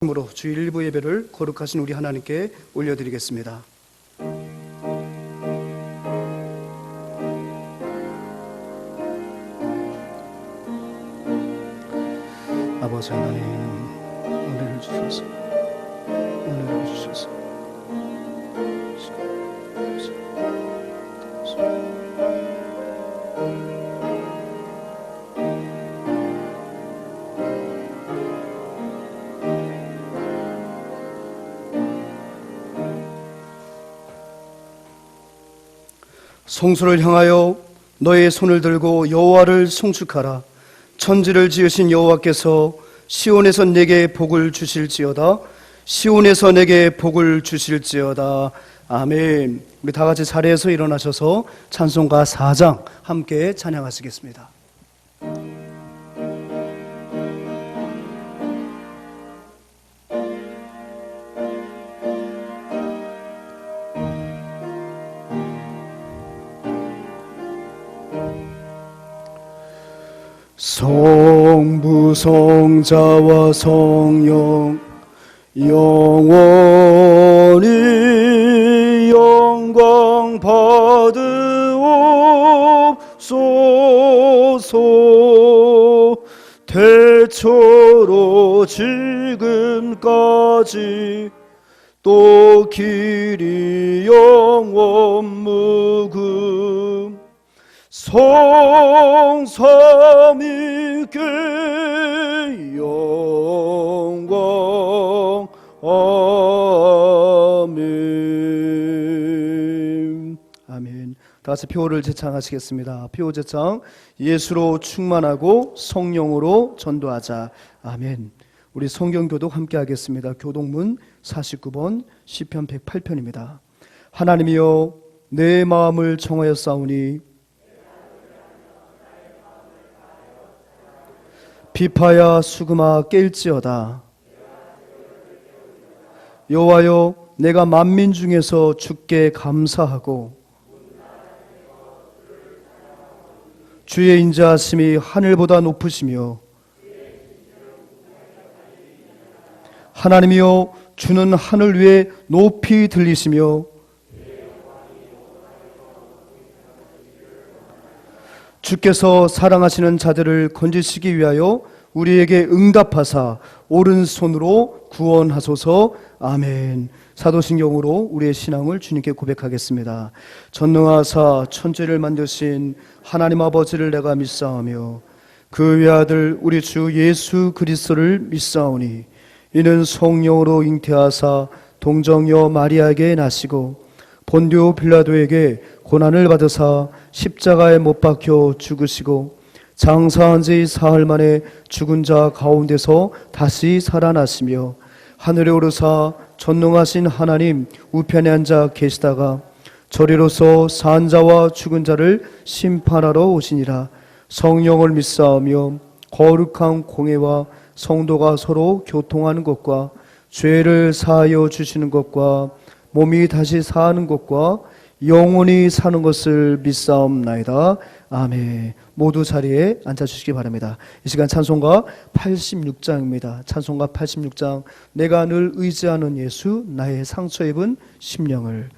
으로 주일 일부 예배를 거룩하신 우리 하나님께 올려드리겠습니다. 아버지 하나님, 은혜를 주셔서 성소를 향하여 너의 손을 들고 여호와를 송축하라. 천지를 지으신 여호와께서 시온에서 내게 복을 주실지어다. 시온에서 내게 복을 주실지어다. 아멘. 우리 다 같이 자리에서 일어나셔서 찬송가 4장 함께 찬양하시겠습니다. 성부 성자와 성령 영원히 영광 받으옵소서. 태초로 지금까지 또 길이 영원 무금 성삼위께 영광. 아멘. 아멘. 다같이 표를 제창하시겠습니다. 표 제창. 예수로 충만하고 성령으로 전도하자. 아멘. 우리 성경교독 함께 하겠습니다. 교독문 49번 시편 108편입니다. 하나님이여 내 마음을 청하였사오니 비파야 수금아 깰지어다. 여호와여 내가 만민 중에서 주께 감사하고 주의 인자하심이 하늘보다 높으시며 하나님이여 주는 하늘 위에 높이 들리시며 주께서 사랑하시는 자들을 건지시기 위하여 우리에게 응답하사 오른손으로 구원하소서. 아멘. 사도신경으로 우리의 신앙을 주님께 고백하겠습니다. 전능하사 천지를 만드신 하나님 아버지를 내가 믿사오며 그 외아들 우리 주 예수 그리스도를 믿사오니 이는 성령으로 잉태하사 동정녀 마리아에게 나시고 본디오 빌라도에게 고난을 받으사 십자가에 못 박혀 죽으시고 장사한 지 사흘 만에 죽은 자 가운데서 다시 살아나시며 하늘에 오르사 전능하신 하나님 우편에 앉아 계시다가 저리로서 산 자와 죽은 자를 심판하러 오시니라. 성령을 믿사오며 거룩한 공회와 성도가 서로 교통하는 것과 죄를 사하여 주시는 것과 몸이 다시 사는 것과 영원히 사는 것을 믿사옵나이다. 아멘. 모두 자리에 앉아주시기 바랍니다. 이 시간 찬송가 86장입니다. 찬송가 86장. 내가 늘 의지하는 예수, 나의 상처 입은 심령을.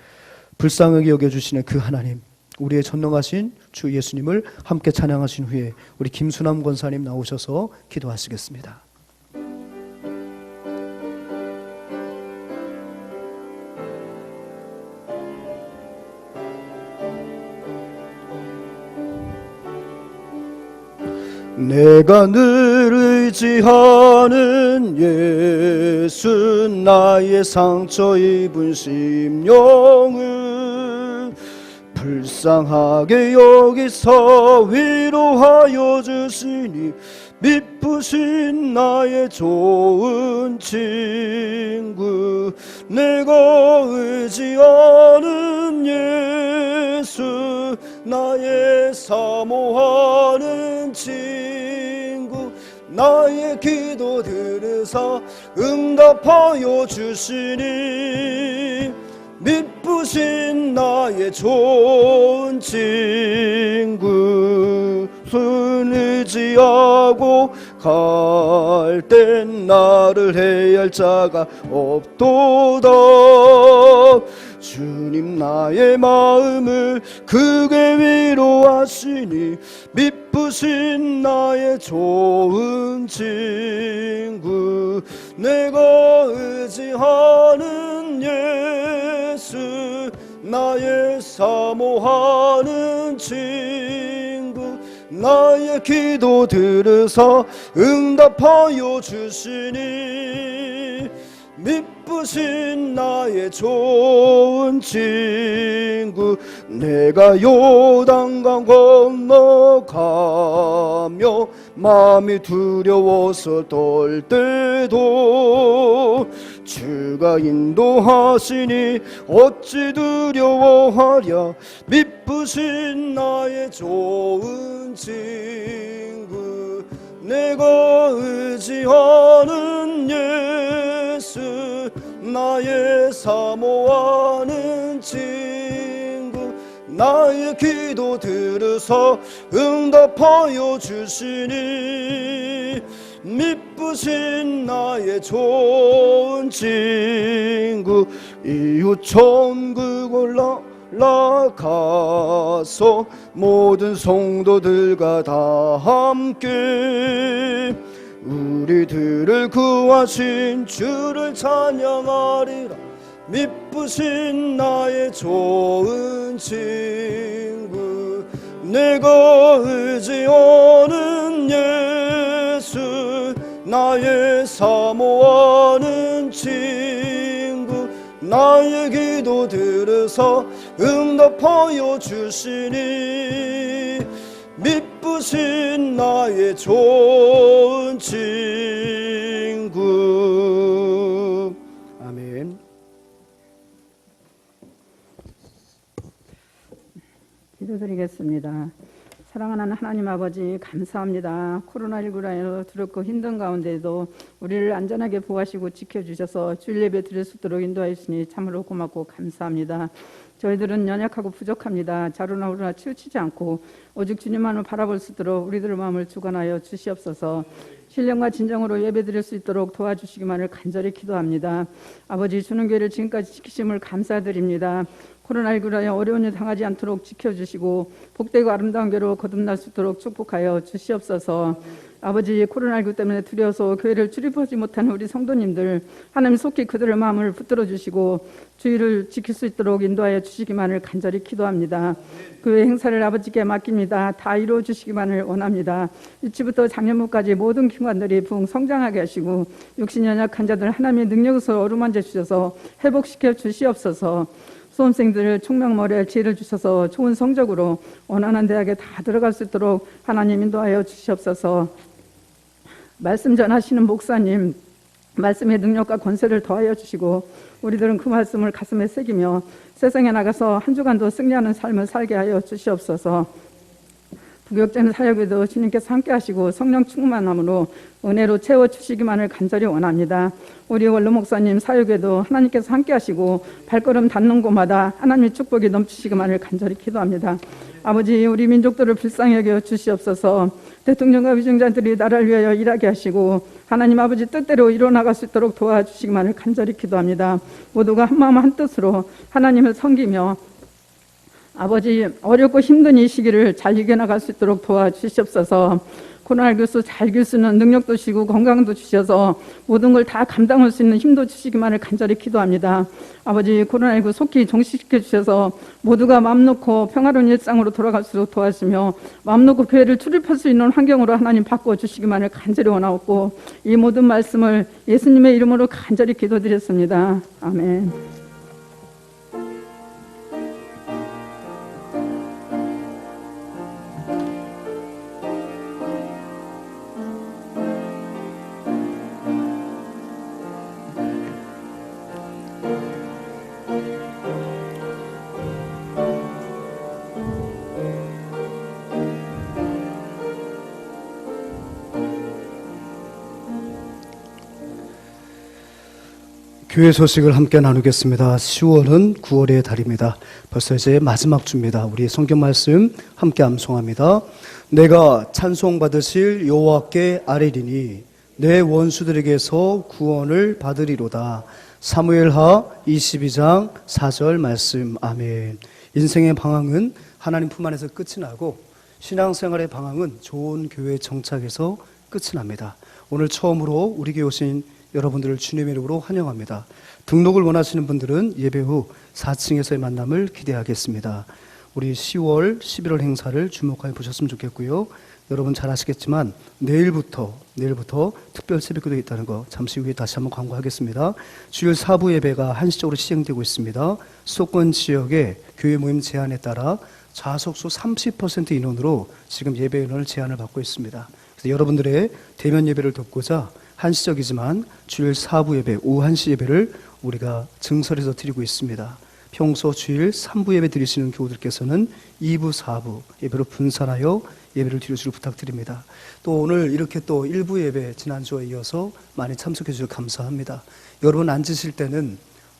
불쌍하게 여겨주시는 그 하나님, 우리의 전능하신 주 예수님을 함께 찬양하신 후에 우리 김수남 권사님 나오셔서 기도하시겠습니다. 내가 늘 의지하는 예수, 나의 상처 입은 심령을 불쌍하게 여기서 위로하여 주시니 미쁘신 나의 좋은 친구. 내가 의지하는 예수, 나의 사모하는 친구. 나의 기도 들으사 응답하여 주시니 미쁘신 나의 좋은 친구. 손 의지하고 갈 땐 나를 해야 할 자가 없도다. 주님 나의 마음을 크게 위로하시니 미쁘신 나의 좋은 친구, 내가 의지하는 예수, 나의 사모하는 친구, 나의 기도 들으사 응답하여 주시니 미쁘신 나의 좋은 친구, 내가 요단강 건너가며 마음이 두려워서 떨 때도 주가 인도하시니 어찌 두려워하랴. 미쁘신 나의 좋은 친구, 내가 의지하는 예수, 나의 사모하는 친구, 나의 기도 들으사 응답하여 주시니 미쁘신 나의 좋은 친구, 이웃 천국 올라가서 모든 성도들과 다 함께 우리들을 구하신 주를 찬양하리라. 미쁘신 나의 좋은 친구, 내가 의지하는 예수, 나의 사모하는 친구, 나의 기도 들으사 응답하여 주시니 미쁘신 나의 좋은 친구. 아멘. 기도드리겠습니다. 사랑하는 하나님 아버지, 감사합니다. 코로나19로 두렵고 힘든 가운데도 우리를 안전하게 보호하시고 지켜주셔서 주일 예배 드릴 수 있도록 인도하시니 참으로 고맙고 감사합니다. 저희들은 연약하고 부족합니다. 자루나 우루나 치우치지 않고 오직 주님만을 바라볼 수 있도록 우리들의 마음을 주관하여 주시옵소서. 신령과 진정으로 예배드릴 수 있도록 도와주시기만을 간절히 기도합니다. 아버지, 주는 교회를 지금까지 지키심을 감사드립니다. 코로나19로 어려운 일 당하지 않도록 지켜주시고 복되고 아름다운 교회로 거듭날 수 있도록 축복하여 주시옵소서. 아버지, 코로나19 때문에 두려워서 교회를 출입하지 못하는 우리 성도님들, 하나님 속히 그들의 마음을 붙들어 주시고 주의를 지킬 수 있도록 인도하여 주시기만을 간절히 기도합니다. 교회 행사를 아버지께 맡깁니다. 다 이루어 주시기만을 원합니다. 유치부터 장년부까지 모든 기관들이 부흥 성장하게 하시고 육신 연약한 자들 하나님의 능력으로 어루만져 주셔서 회복시켜 주시옵소서. 수험생들 총명머리에 지혜를 주셔서 좋은 성적으로 원하는 대학에 다 들어갈 수 있도록 하나님 인도하여 주시옵소서. 말씀 전하시는 목사님, 말씀의 능력과 권세를 더하여 주시고 우리들은 그 말씀을 가슴에 새기며 세상에 나가서 한 주간도 승리하는 삶을 살게 하여 주시옵소서. 부격적인 사역에도 주님께서 함께 하시고 성령 충만함으로 은혜로 채워주시기만을 간절히 원합니다. 우리 원로 목사님 사역에도 하나님께서 함께 하시고 발걸음 닿는 곳마다 하나님의 축복이 넘치시기만을 간절히 기도합니다. 아버지, 우리 민족들을 불쌍히 여겨 주시옵소서. 대통령과 위정자들이 나라를 위하여 일하게 하시고 하나님 아버지 뜻대로 이뤄나갈 수 있도록 도와주시기만을 간절히 기도합니다. 모두가 한마음 한뜻으로 하나님을 섬기며 아버지, 어렵고 힘든 이 시기를 잘 이겨나갈 수 있도록 도와주시옵소서. 코로나19 잘 이길 수 있는 능력도 주시고 건강도 주셔서 모든 걸 다 감당할 수 있는 힘도 주시기만을 간절히 기도합니다. 아버지, 코로나19 속히 종식시켜 주셔서 모두가 마음 놓고 평화로운 일상으로 돌아갈 수 있도록 도와주시며 마음 놓고 교회를 출입할 수 있는 환경으로 하나님 바꿔주시기만을 간절히 원하옵고 이 모든 말씀을 예수님의 이름으로 간절히 기도드렸습니다. 아멘. 교회 소식을 함께 나누겠습니다. 10월은 9월의 달입니다. 벌써 이제 마지막 주입니다. 우리 성경 말씀 함께 암송합니다. 내가 찬송받으실 여호와께 아뢰리니 내 원수들에게서 구원을 받으리로다. 사무엘하 22장 4절 말씀. 아멘. 인생의 방황은 하나님 품 안에서 끝이 나고 신앙생활의 방황은 좋은 교회 정착에서 끝이 납니다. 오늘 처음으로 우리 교회 오신 여러분들을 주님의 이름으로 환영합니다. 등록을 원하시는 분들은 예배 후 4층에서의 만남을 기대하겠습니다. 우리 10월, 11월 행사를 주목하여 보셨으면 좋겠고요. 여러분 잘 아시겠지만 내일부터 특별 새벽기도 있다는 거 잠시 후에 다시 한번 광고하겠습니다. 주일 4부 예배가 한시적으로 시행되고 있습니다. 수도권 지역의 교회 모임 제한에 따라 좌석수 30% 인원으로 지금 예배 인원을 제한을 받고 있습니다. 그래서 여러분들의 대면 예배를 돕고자 한시적이지만 주일 4부 예배, 오후 1시 예배를 우리가 증설해서 드리고 있습니다. 평소 주일 3부 예배 드리시는 교우들께서는 2부, 4부 예배로 분산하여 예배를 드리시길 부탁드립니다. 또 오늘 이렇게 또 1부 예배 지난주에 이어서 많이 참석해 주셔서 감사합니다. 여러분 앉으실 때는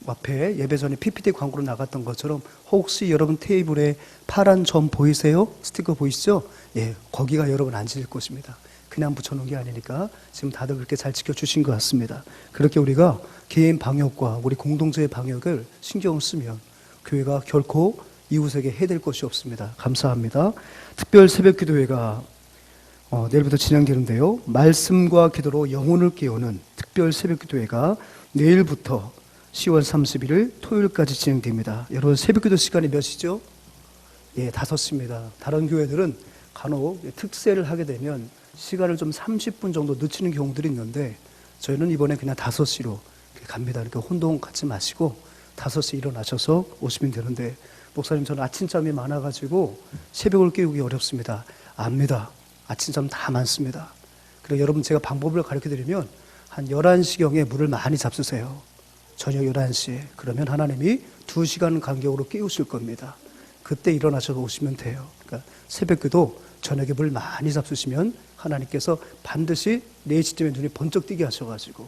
앞에 예배 전에 PPT 광고로 나갔던 것처럼 혹시 여러분 테이블에 파란 점 보이세요? 스티커 보이시죠? 예, 거기가 여러분 앉으실 곳입니다. 그냥 붙여놓은 게 아니니까 지금 다들 그렇게 잘 지켜주신 것 같습니다. 그렇게 우리가 개인 방역과 우리 공동체의 방역을 신경을 쓰면 교회가 결코 이웃에게 해될 것이 없습니다. 감사합니다. 특별 새벽기도회가 내일부터 진행되는데요. 말씀과 기도로 영혼을 깨우는 특별 새벽기도회가 내일부터 10월 31일 토요일까지 진행됩니다. 여러분 새벽기도 시간이 몇 시죠? 예, 5시입니다. 다른 교회들은 간혹 특세를 하게 되면 시간을 좀 30분 정도 늦추는 경우들이 있는데 저희는 이번에 그냥 5시로 갑니다. 그러니까 혼동 갖지 마시고 5시에 일어나셔서 오시면 되는데 목사님 저는 아침잠이 많아가지고 새벽을 깨우기 어렵습니다. 압니다. 아침잠 다 많습니다. 그래서 여러분 제가 방법을 가르쳐드리면 한 11시경에 물을 많이 잡수세요. 저녁 11시에. 그러면 하나님이 2시간 간격으로 깨우실 겁니다. 그때 일어나셔서 오시면 돼요. 그러니까 새벽기도 저녁에 물 많이 잡수시면 하나님께서 반드시 4시쯤에 눈이 번쩍 뜨게 하셔가지고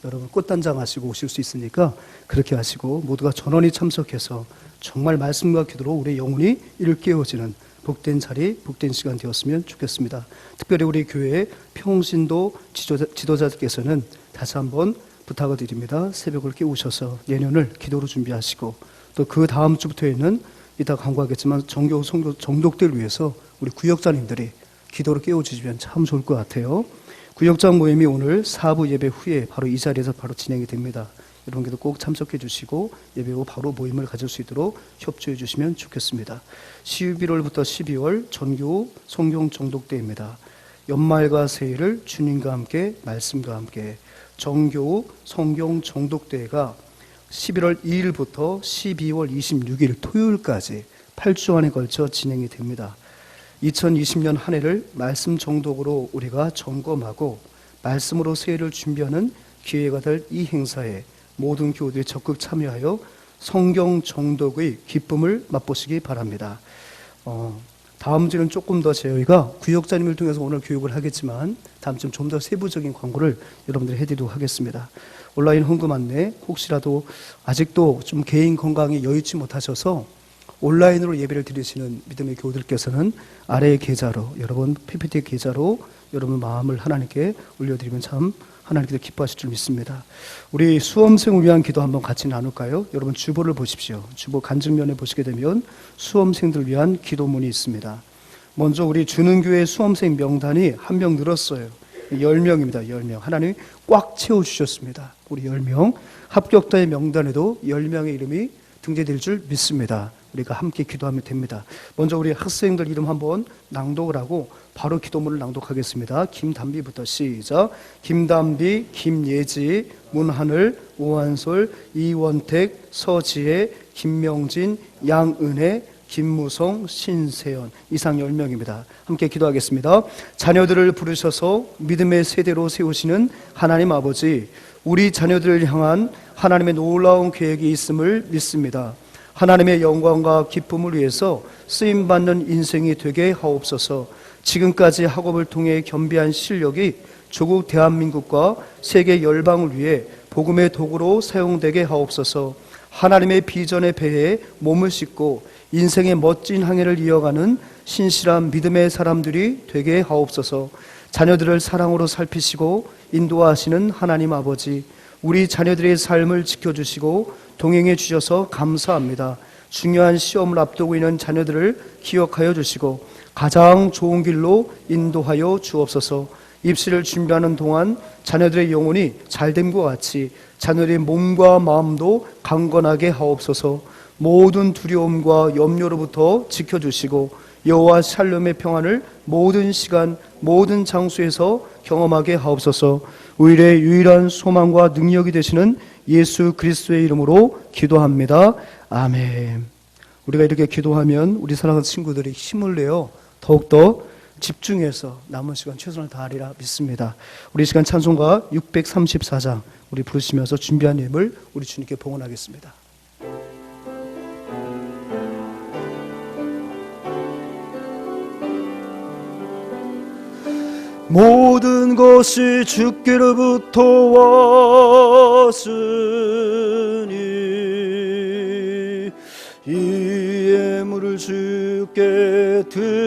여러분 꽃단장 하시고 오실 수 있으니까 그렇게 하시고 모두가 전원이 참석해서 정말 말씀과 기도로 우리의 영혼이 일깨워지는 복된 자리, 복된 시간 되었으면 좋겠습니다. 특별히 우리 교회의 평신도 지도자들께서는 다시 한번 부탁을 드립니다. 새벽을 깨우셔서 내년을 기도로 준비하시고 또 그 다음 주부터에는 이따 광고하겠지만 정교 정독들 위해서 우리 구역장님들이 기도로 깨워주시면 참 좋을 것 같아요. 구역장 모임이 오늘 4부 예배 후에 바로 이 자리에서 바로 진행이 됩니다. 여러분께도 꼭 참석해 주시고 예배 후 바로 모임을 가질 수 있도록 협조해 주시면 좋겠습니다. 11월부터 12월 전교 성경 정독대입니다. 연말과 새해를 주님과 함께 말씀과 함께 정교 성경 정독대가 11월 2일부터 12월 26일 토요일까지 8주간에 걸쳐 진행이 됩니다. 2020년 한 해를 말씀 정독으로 우리가 점검하고 말씀으로 새해를 준비하는 기회가 될 이 행사에 모든 교우들이 적극 참여하여 성경 정독의 기쁨을 맛보시기 바랍니다. 다음 주는 조금 더 저희가 구역장님을 통해서 오늘 교육을 하겠지만 다음 주는 좀 더 세부적인 광고를 여러분들이 해드리도록 하겠습니다. 온라인 헌금 안내 혹시라도 아직도 좀 개인 건강에 여의치 못하셔서 온라인으로 예배를 드리시는 믿음의 교우들께서는 아래의 계좌로 여러분 PPT 계좌로 여러분 마음을 하나님께 올려드리면 참 하나님께서 기뻐하실 줄 믿습니다. 우리 수험생을 위한 기도 한번 같이 나눌까요? 여러분 주보를 보십시오. 주보 간증면에 보시게 되면 수험생들을 위한 기도문이 있습니다. 먼저 우리 주는교회 수험생 명단이 한 명 늘었어요. 10명입니다. 10명. 하나님이 꽉 채워주셨습니다. 우리 10명. 합격자의 명단에도 10명의 이름이 등재될 줄 믿습니다. 우리가 함께 기도하면 됩니다. 먼저 우리 학생들 이름 한번 낭독을 하고 바로 기도문을 낭독하겠습니다. 김담비부터 시작. 김담비, 김예지, 문하늘, 오한솔, 이원택, 서지혜, 김명진, 양은혜, 김무성, 신세연 이상 10명입니다. 함께 기도하겠습니다. 자녀들을 부르셔서 믿음의 세대로 세우시는 하나님 아버지, 우리 자녀들을 향한 하나님의 놀라운 계획이 있음을 믿습니다. 하나님의 영광과 기쁨을 위해서 쓰임받는 인생이 되게 하옵소서. 지금까지 학업을 통해 겸비한 실력이 조국 대한민국과 세계 열방을 위해 복음의 도구로 사용되게 하옵소서. 하나님의 비전에 배해 몸을 싣고 인생의 멋진 항해를 이어가는 신실한 믿음의 사람들이 되게 하옵소서. 자녀들을 사랑으로 살피시고 인도하시는 하나님 아버지, 우리 자녀들의 삶을 지켜주시고 동행해 주셔서 감사합니다. 중요한 시험을 앞두고 있는 자녀들을 기억하여 주시고 가장 좋은 길로 인도하여 주옵소서. 입시를 준비하는 동안 자녀들의 영혼이 잘됨과 같이 자녀들의 몸과 마음도 강건하게 하옵소서. 모든 두려움과 염려로부터 지켜주시고 여호와 샬롬의 평안을 모든 시간 모든 장소에서 경험하게 하옵소서. 우리의 유일한 소망과 능력이 되시는 예수 그리스도의 이름으로 기도합니다. 아멘. 우리가 이렇게 기도하면 우리 사랑하는 친구들이 힘을 내어 더욱더 집중해서 남은 시간 최선을 다하리라 믿습니다. 우리 시간 찬송가 634장 우리 부르시면서 준비한 예물 우리 주님께 봉헌하겠습니다. 모든 것이 주께로부터 왔으니 이 예물을 주께 드리나이다.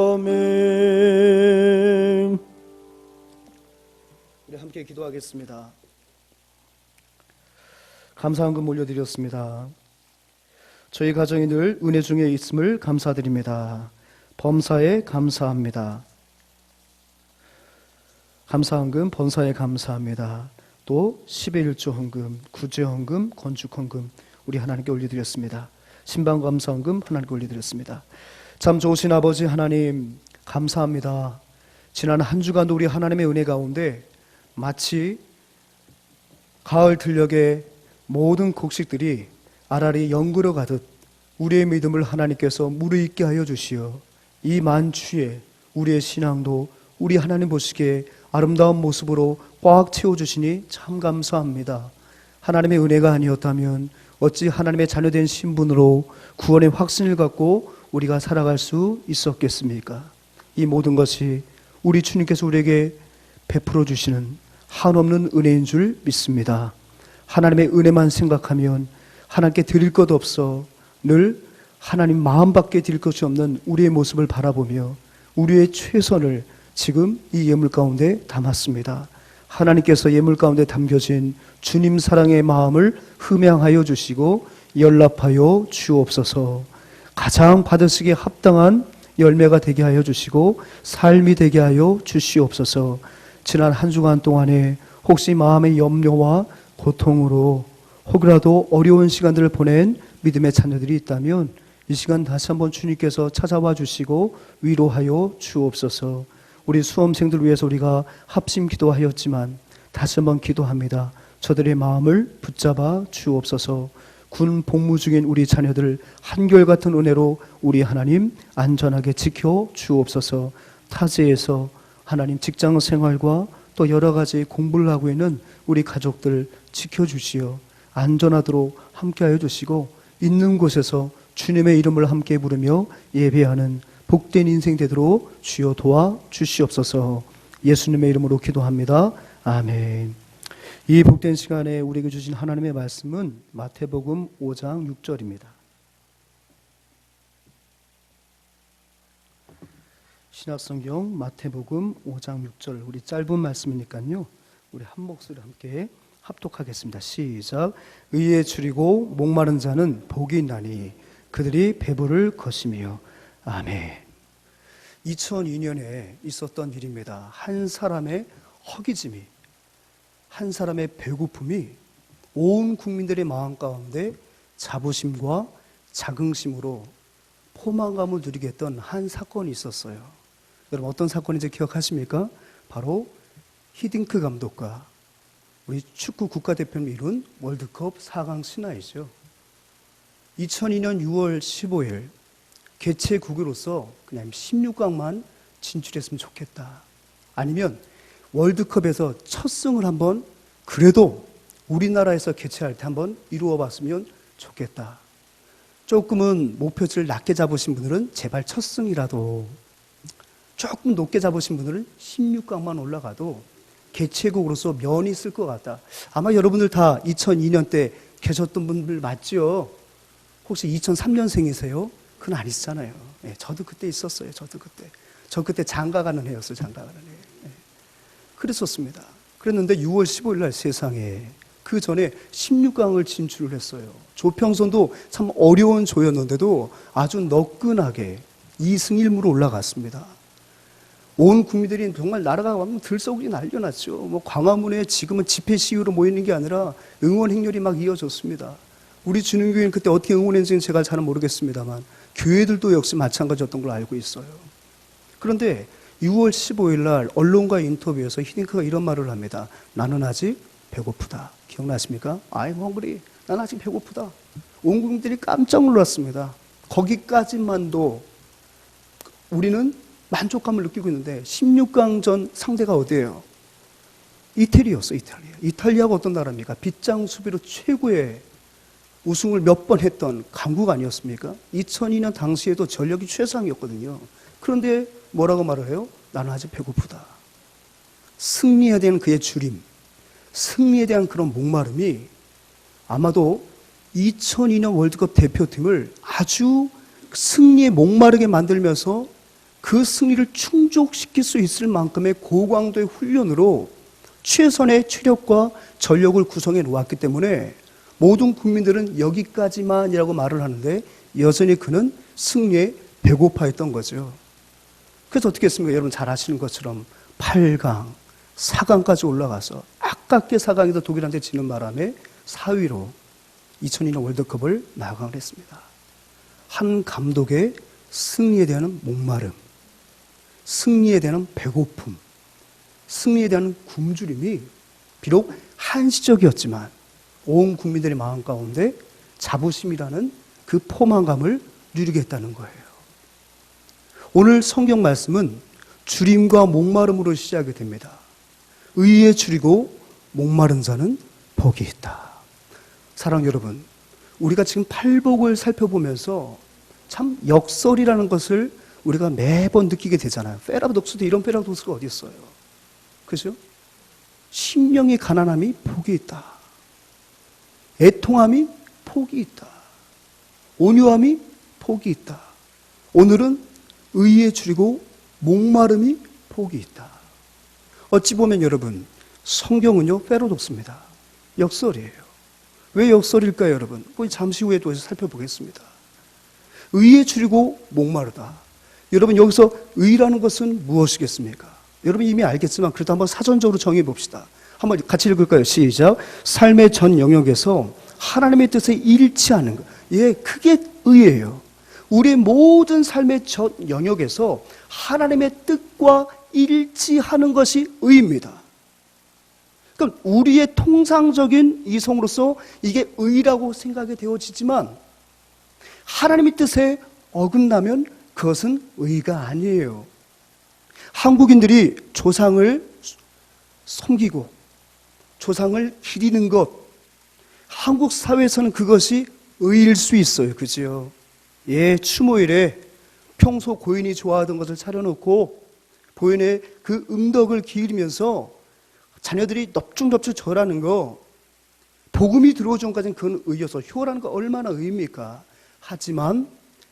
아멘. 우리 함께 기도하겠습니다. 감사한 금 올려드렸습니다. 저희 가정이 늘 은혜 중에 있음을 감사드립니다. 범사에 감사합니다. 감사한 금 범사에 감사합니다. 또 10의 1조 헌금, 구제 헌금, 건축 헌금 우리 하나님께 올려드렸습니다. 신방 감사 헌금 하나님께 올려드렸습니다. 참 좋으신 아버지 하나님 감사합니다. 지난 한 주간도 우리 하나님의 은혜 가운데 마치 가을 들녘에 모든 곡식들이 아라리 연그러 가듯 우리의 믿음을 하나님께서 무르익게 하여 주시어 이 만추에 우리의 신앙도 우리 하나님 보시기에 아름다운 모습으로 꽉 채워주시니 참 감사합니다. 하나님의 은혜가 아니었다면 어찌 하나님의 자녀된 신분으로 구원의 확신을 갖고 우리가 살아갈 수 있었겠습니까? 이 모든 것이 우리 주님께서 우리에게 베풀어 주시는 한없는 은혜인 줄 믿습니다. 하나님의 은혜만 생각하면 하나님께 드릴 것 없어 늘 하나님 마음밖에 드릴 것이 없는 우리의 모습을 바라보며 우리의 최선을 지금 이 예물 가운데 담았습니다. 하나님께서 예물 가운데 담겨진 주님 사랑의 마음을 흠양하여 주시고 연락하여 주옵소서. 가장 받으시기에 합당한 열매가 되게 하여 주시고 삶이 되게 하여 주시옵소서. 지난 한 주간 동안에 혹시 마음의 염려와 고통으로 혹이라도 어려운 시간들을 보낸 믿음의 자녀들이 있다면 이 시간 다시 한번 주님께서 찾아와 주시고 위로하여 주옵소서. 우리 수험생들 위해서 우리가 합심 기도하였지만 다시 한번 기도합니다. 저들의 마음을 붙잡아 주옵소서. 군 복무 중인 우리 자녀들 한결같은 은혜로 우리 하나님 안전하게 지켜 주옵소서. 타지에서 하나님 직장 생활과 또 여러 가지 공부를 하고 있는 우리 가족들 지켜주시어 안전하도록 함께하여 주시고 있는 곳에서 주님의 이름을 함께 부르며 예배하는 복된 인생 되도록 주여 도와 주시옵소서. 예수님의 이름으로 기도합니다. 아멘. 이 복된 시간에 우리에게 주신 하나님의 말씀은 마태복음 5장 6절입니다. 신약성경 마태복음 5장 6절 우리 짧은 말씀이니까요. 우리 한 목소리 함께 합독하겠습니다. 시작. 의에 줄이고 목마른 자는 복이 있나니 그들이 배부를 것이며. 아멘. 2002년에 있었던 일입니다. 한 사람의 허기짐이, 한 사람의 배고픔이 온 국민들의 마음 가운데 자부심과 자긍심으로 포만감을 누리게 했던 한 사건이 있었어요. 여러분 어떤 사건인지 기억하십니까? 바로 히딩크 감독과 우리 축구 국가대표를 이룬 월드컵 4강 신화이죠. 2002년 6월 15일 개최국으로서 그냥 16강만 진출했으면 좋겠다. 아니면 월드컵에서 첫 승을 한번 그래도 우리나라에서 개최할 때 한번 이루어 봤으면 좋겠다. 조금은 목표치를 낮게 잡으신 분들은 제발 첫 승이라도, 조금 높게 잡으신 분들은 16강만 올라가도 개최국으로서 면이 있을 것 같다. 아마 여러분들 다 2002년 때 계셨던 분들 맞죠? 혹시 2003년생이세요? 그건 아니시잖아요. 네, 저도 그때 있었어요. 저 그때 장가가는 해였어요. 장가가는 해. 네. 그랬었습니다. 그랬는데 6월 15일 날 세상에 그 전에 16강을 진출을 했어요. 조평선도 참 어려운 조였는데도 아주 너끈하게 2승 1무로 올라갔습니다. 온 국민들이 정말 나라가 막 들썩이 난려났죠. 뭐 광화문에 지금은 집회 시위로 모이는 게 아니라 응원 행렬이 막 이어졌습니다. 우리 주님교회는 그때 어떻게 응원했는지는 제가 잘 모르겠습니다만 교회들도 역시 마찬가지였던 걸 알고 있어요. 그런데 6월 15일 날 언론과 인터뷰에서 히딩크가 이런 말을 합니다. 나는 아직 배고프다. 기억나십니까? I'm hungry. 난 아직 배고프다. 온 국민들이 깜짝 놀랐습니다. 거기까지만도 우리는 만족감을 느끼고 있는데 16강전 상대가 어디예요? 이태리였어요. 이탈리아가 어떤 나라입니까? 빗장 수비로 최고의 우승을 몇 번 했던 강국 아니었습니까? 2002년 당시에도 전력이 최상이었거든요. 그런데 뭐라고 말을 해요? 나는 아직 배고프다. 승리에 대한 그의 주림, 승리에 대한 그런 목마름이 아마도 2002년 월드컵 대표팀을 아주 승리에 목마르게 만들면서 그 승리를 충족시킬 수 있을 만큼의 고강도의 훈련으로 최선의 체력과 전력을 구성해 놓았기 때문에 모든 국민들은 여기까지만이라고 말을 하는데 여전히 그는 승리에 배고파했던 거죠. 그래서 어떻게 했습니까? 여러분 잘 아시는 것처럼 8강, 4강까지 올라가서 아깝게 4강에서 독일한테 지는 바람에 4위로 2002년 월드컵을 나강을 했습니다. 한 감독의 승리에 대한 목마름, 승리에 대한 배고픔, 승리에 대한 굶주림이 비록 한시적이었지만 온 국민들의 마음 가운데 자부심이라는 그 포만감을 누리게 했다는 거예요. 오늘 성경 말씀은 주림과 목마름으로 시작이 됩니다. 의에 줄이고 목마른 자는 복이 있다. 사랑 여러분, 우리가 지금 팔복을 살펴보면서 참 역설이라는 것을 우리가 매번 느끼게 되잖아요. 페라독스도 이런 페라독스가 어디 있어요? 그죠? 심령이 가난함이 복이 있다. 애통함이 복이 있다. 온유함이 복이 있다. 오늘은 의에 줄이고 목마름이 복이 있다. 어찌 보면 여러분, 성경은요 페라독스입니다. 역설이에요. 왜 역설일까요, 여러분? 잠시 후에 또 살펴보겠습니다. 의에 줄이고 목마르다. 여러분 여기서 의라는 것은 무엇이겠습니까? 여러분 이미 알겠지만 그래도 한번 사전적으로 정해 봅시다. 한번 같이 읽을까요? 시작. 삶의 전 영역에서 하나님의 뜻에 일치하는 것. 예, 크게 의예요. 우리의 모든 삶의 전 영역에서 하나님의 뜻과 일치하는 것이 의입니다. 그럼 우리의 통상적인 이성으로서 이게 의라고 생각이 되어지지만 하나님의 뜻에 어긋나면 그것은 의가 아니에요. 한국인들이 조상을 섬기고 조상을 기리는 것, 한국 사회에서는 그것이 의일 수 있어요. 그죠? 예, 추모일에 평소 고인이 좋아하던 것을 차려놓고 고인의 그 음덕을 기리면서 자녀들이 넙죽넙죽 절하는 거, 복음이 들어오기 전까지는 그건 의여서 효라는 거 얼마나 의입니까? 하지만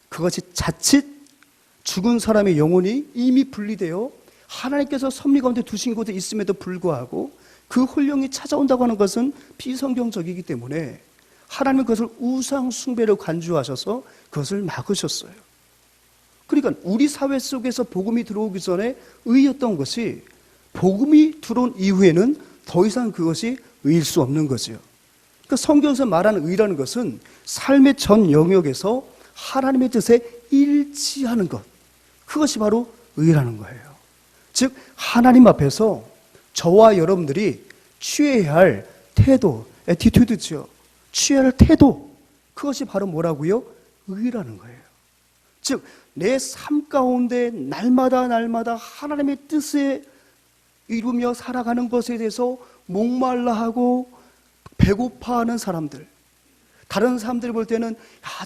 그것이 자칫 죽은 사람의 영혼이 이미 분리되어 하나님께서 섭리 가운데 두신 곳에 있음에도 불구하고 그 혼령이 찾아온다고 하는 것은 비성경적이기 때문에 하나님은 그것을 우상 숭배로 간주하셔서 그것을 막으셨어요. 그러니까 우리 사회 속에서 복음이 들어오기 전에 의였던 것이 복음이 들어온 이후에는 더 이상 그것이 의일 수 없는 거죠. 그러니까 성경에서 말하는 의라는 것은 삶의 전 영역에서 하나님의 뜻에 일치하는 것, 그것이 바로 의라는 거예요. 즉 하나님 앞에서 저와 여러분들이 취해야 할 태도, 애티튜드죠. 취해야 할 태도, 그것이 바로 뭐라고요? 의라는 거예요. 즉 내 삶 가운데 날마다 하나님의 뜻에 이루며 살아가는 것에 대해서 목말라 하고 배고파하는 사람들, 다른 사람들이 볼 때는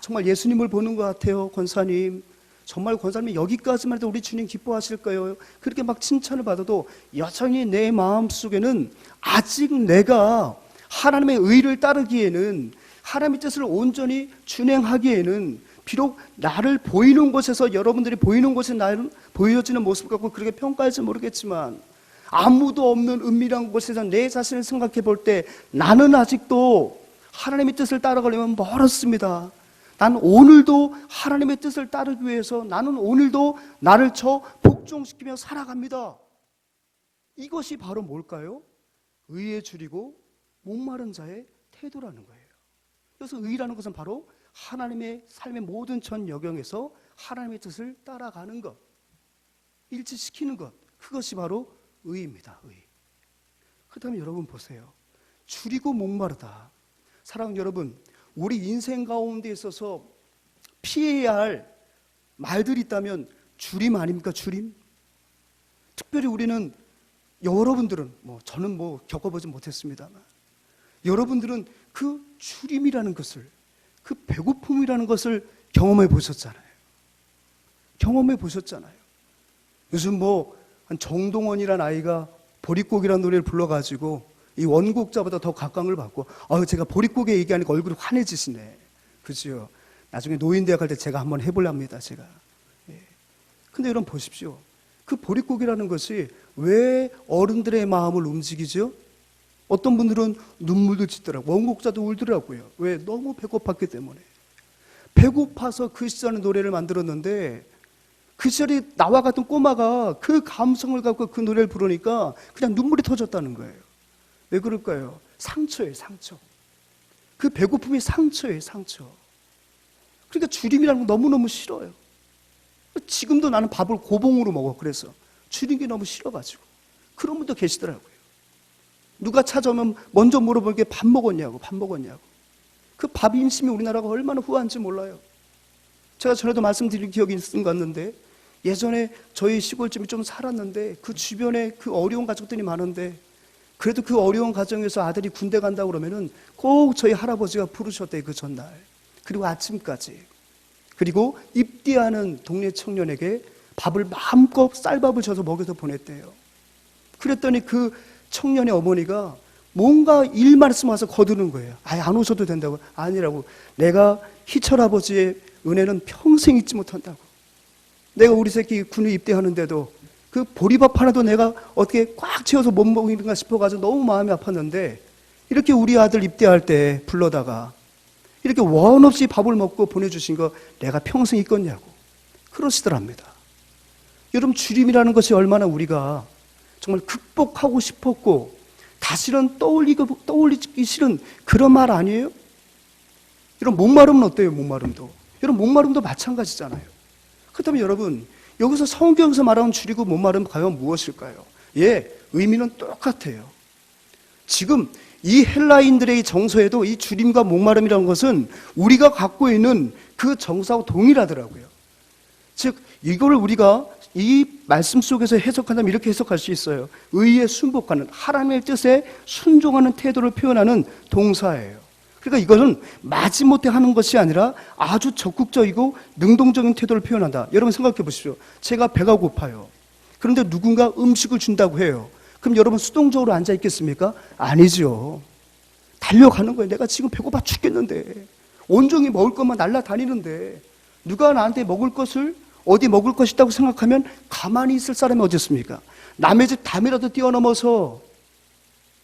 정말 예수님을 보는 것 같아요. 권사님, 정말 권사님이 여기까지만 해도 우리 주님 기뻐하실까요? 그렇게 막 칭찬을 받아도 여전히 내 마음속에는 아직 내가 하나님의 의를 따르기에는, 하나님의 뜻을 온전히 준행하기에는, 비록 나를 보이는 곳에서, 여러분들이 보이는 곳에 나를 보여지는 모습 갖고 그렇게 평가할지 모르겠지만, 아무도 없는 은밀한 곳에서 내 자신을 생각해 볼 때 나는 아직도 하나님의 뜻을 따라가려면 멀었습니다. 난 오늘도 하나님의 뜻을 따르기 위해서 나는 오늘도 나를 복종시키며 살아갑니다. 이것이 바로 뭘까요? 의에 줄이고 목마른 자의 태도라는 거예요. 그래서 의라는 것은 바로 하나님의 삶의 모든 전 여경에서 하나님의 뜻을 따라가는 것, 일치시키는 것, 그것이 바로 의입니다. 의. 그렇다면 여러분 보세요. 줄이고 목마르다. 사랑하는 여러분, 우리 인생 가운데 있어서 피해야 할 말들이 있다면 줄임 아닙니까? 줄임? 특별히 우리는, 여러분들은, 저는 겪어보지 못했습니다만, 여러분들은 그 줄임이라는 것을, 그 배고픔이라는 것을 경험해 보셨잖아요. 경험해 보셨잖아요. 요즘 한 정동원이라는 아이가 보릿고기라는 노래를 불러가지고 이 원곡자보다 더 각광을 받고, 제가 보릿고개 얘기하니까 얼굴이 환해지시네. 그죠? 나중에 노인대학 갈 때 제가 한번 해보랍니다, 제가. 예. 근데 여러분 보십시오. 그 보릿고개라는 것이 왜 어른들의 마음을 움직이죠? 어떤 분들은 눈물도 짓더라고요. 원곡자도 울더라고요. 왜? 너무 배고팠기 때문에. 배고파서 그 시절에 노래를 만들었는데, 그 시절에 나와 같은 꼬마가 그 감성을 갖고 그 노래를 부르니까 그냥 눈물이 터졌다는 거예요. 왜 그럴까요? 상처예요, 상처. 그 배고픔이 상처예요, 상처. 그러니까 줄임이라는 건 너무너무 싫어요. 지금도 나는 밥을 고봉으로 먹어. 그래서 줄인 게 너무 싫어가지고. 그런 분도 계시더라고요. 누가 찾아오면 먼저 물어보는 게 밥 먹었냐고, 밥 먹었냐고. 그 밥 인심이 우리나라가 얼마나 후한지 몰라요. 제가 전에도 말씀드린 기억이 있은 것 같는데, 예전에 저희 시골집이 좀 살았는데 그 주변에 그 어려운 가족들이 많은데, 그래도 그 어려운 가정에서 아들이 군대 간다고 그러면은 꼭 저희 할아버지가 부르셨대요, 그 전날. 그리고 아침까지. 그리고 입대하는 동네 청년에게 밥을 마음껏 쌀밥을 줘서 먹여서 보냈대요. 그랬더니 그 청년의 어머니가 뭔가 일 말씀 와서 거두는 거예요. 안 오셔도 된다고. 아니라고. 내가 희철 아버지의 은혜는 평생 잊지 못한다고. 내가 우리 새끼 군에 입대하는데도 그 보리밥 하나도 내가 어떻게 꽉 채워서 못 먹는가 싶어가지고 너무 마음이 아팠는데, 이렇게 우리 아들 입대할 때 불러다가 이렇게 원 없이 밥을 먹고 보내주신 거 내가 평생 잊겠냐고 그러시더랍니다. 여러분, 줄임이라는 것이 얼마나 우리가 정말 극복하고 싶었고 다시는 떠올리기 싫은 그런 말 아니에요? 여러분, 목마름은 어때요? 목마름도. 여러분, 목마름도 마찬가지잖아요. 그렇다면 여러분, 여기서 성경에서 말하는 줄이고 목마름 과연 무엇일까요? 의미는 똑같아요. 지금 이 헬라인들의 정서에도 이 줄임과 목마름이라는 것은 우리가 갖고 있는 그 정서하고 동일하더라고요. 즉, 이걸 우리가 이 말씀 속에서 해석한다면 이렇게 해석할 수 있어요. 의에 순복하는, 하나님의 뜻에 순종하는 태도를 표현하는 동사예요. 그러니까 이것은 마지못해 하는 것이 아니라 아주 적극적이고 능동적인 태도를 표현한다. 여러분 생각해 보십시오. 제가 배가 고파요. 그런데 누군가 음식을 준다고 해요. 그럼 여러분 수동적으로 앉아 있겠습니까? 아니죠. 달려가는 거예요. 내가 지금 배고파 죽겠는데, 온종일 먹을 것만 날라다니는데 누가 나한테 먹을 것을, 어디 먹을 것이 있다고 생각하면 가만히 있을 사람이 어디 있습니까? 남의 집 담이라도 뛰어넘어서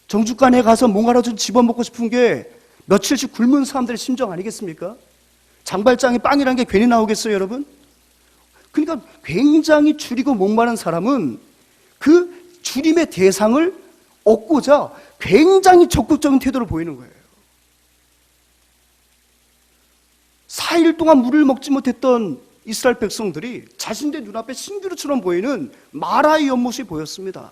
정주간에 가서 뭔가라도 좀 집어먹고 싶은 게 며칠씩 굶은 사람들의 심정 아니겠습니까? 장발장에 빵이라는 게 괜히 나오겠어요, 여러분? 그러니까 굉장히 줄이고 목마른 사람은 그 줄임의 대상을 얻고자 굉장히 적극적인 태도를 보이는 거예요. 4일 동안 물을 먹지 못했던 이스라엘 백성들이 자신들 눈앞에 신기루처럼 보이는 마라의 연못이 보였습니다.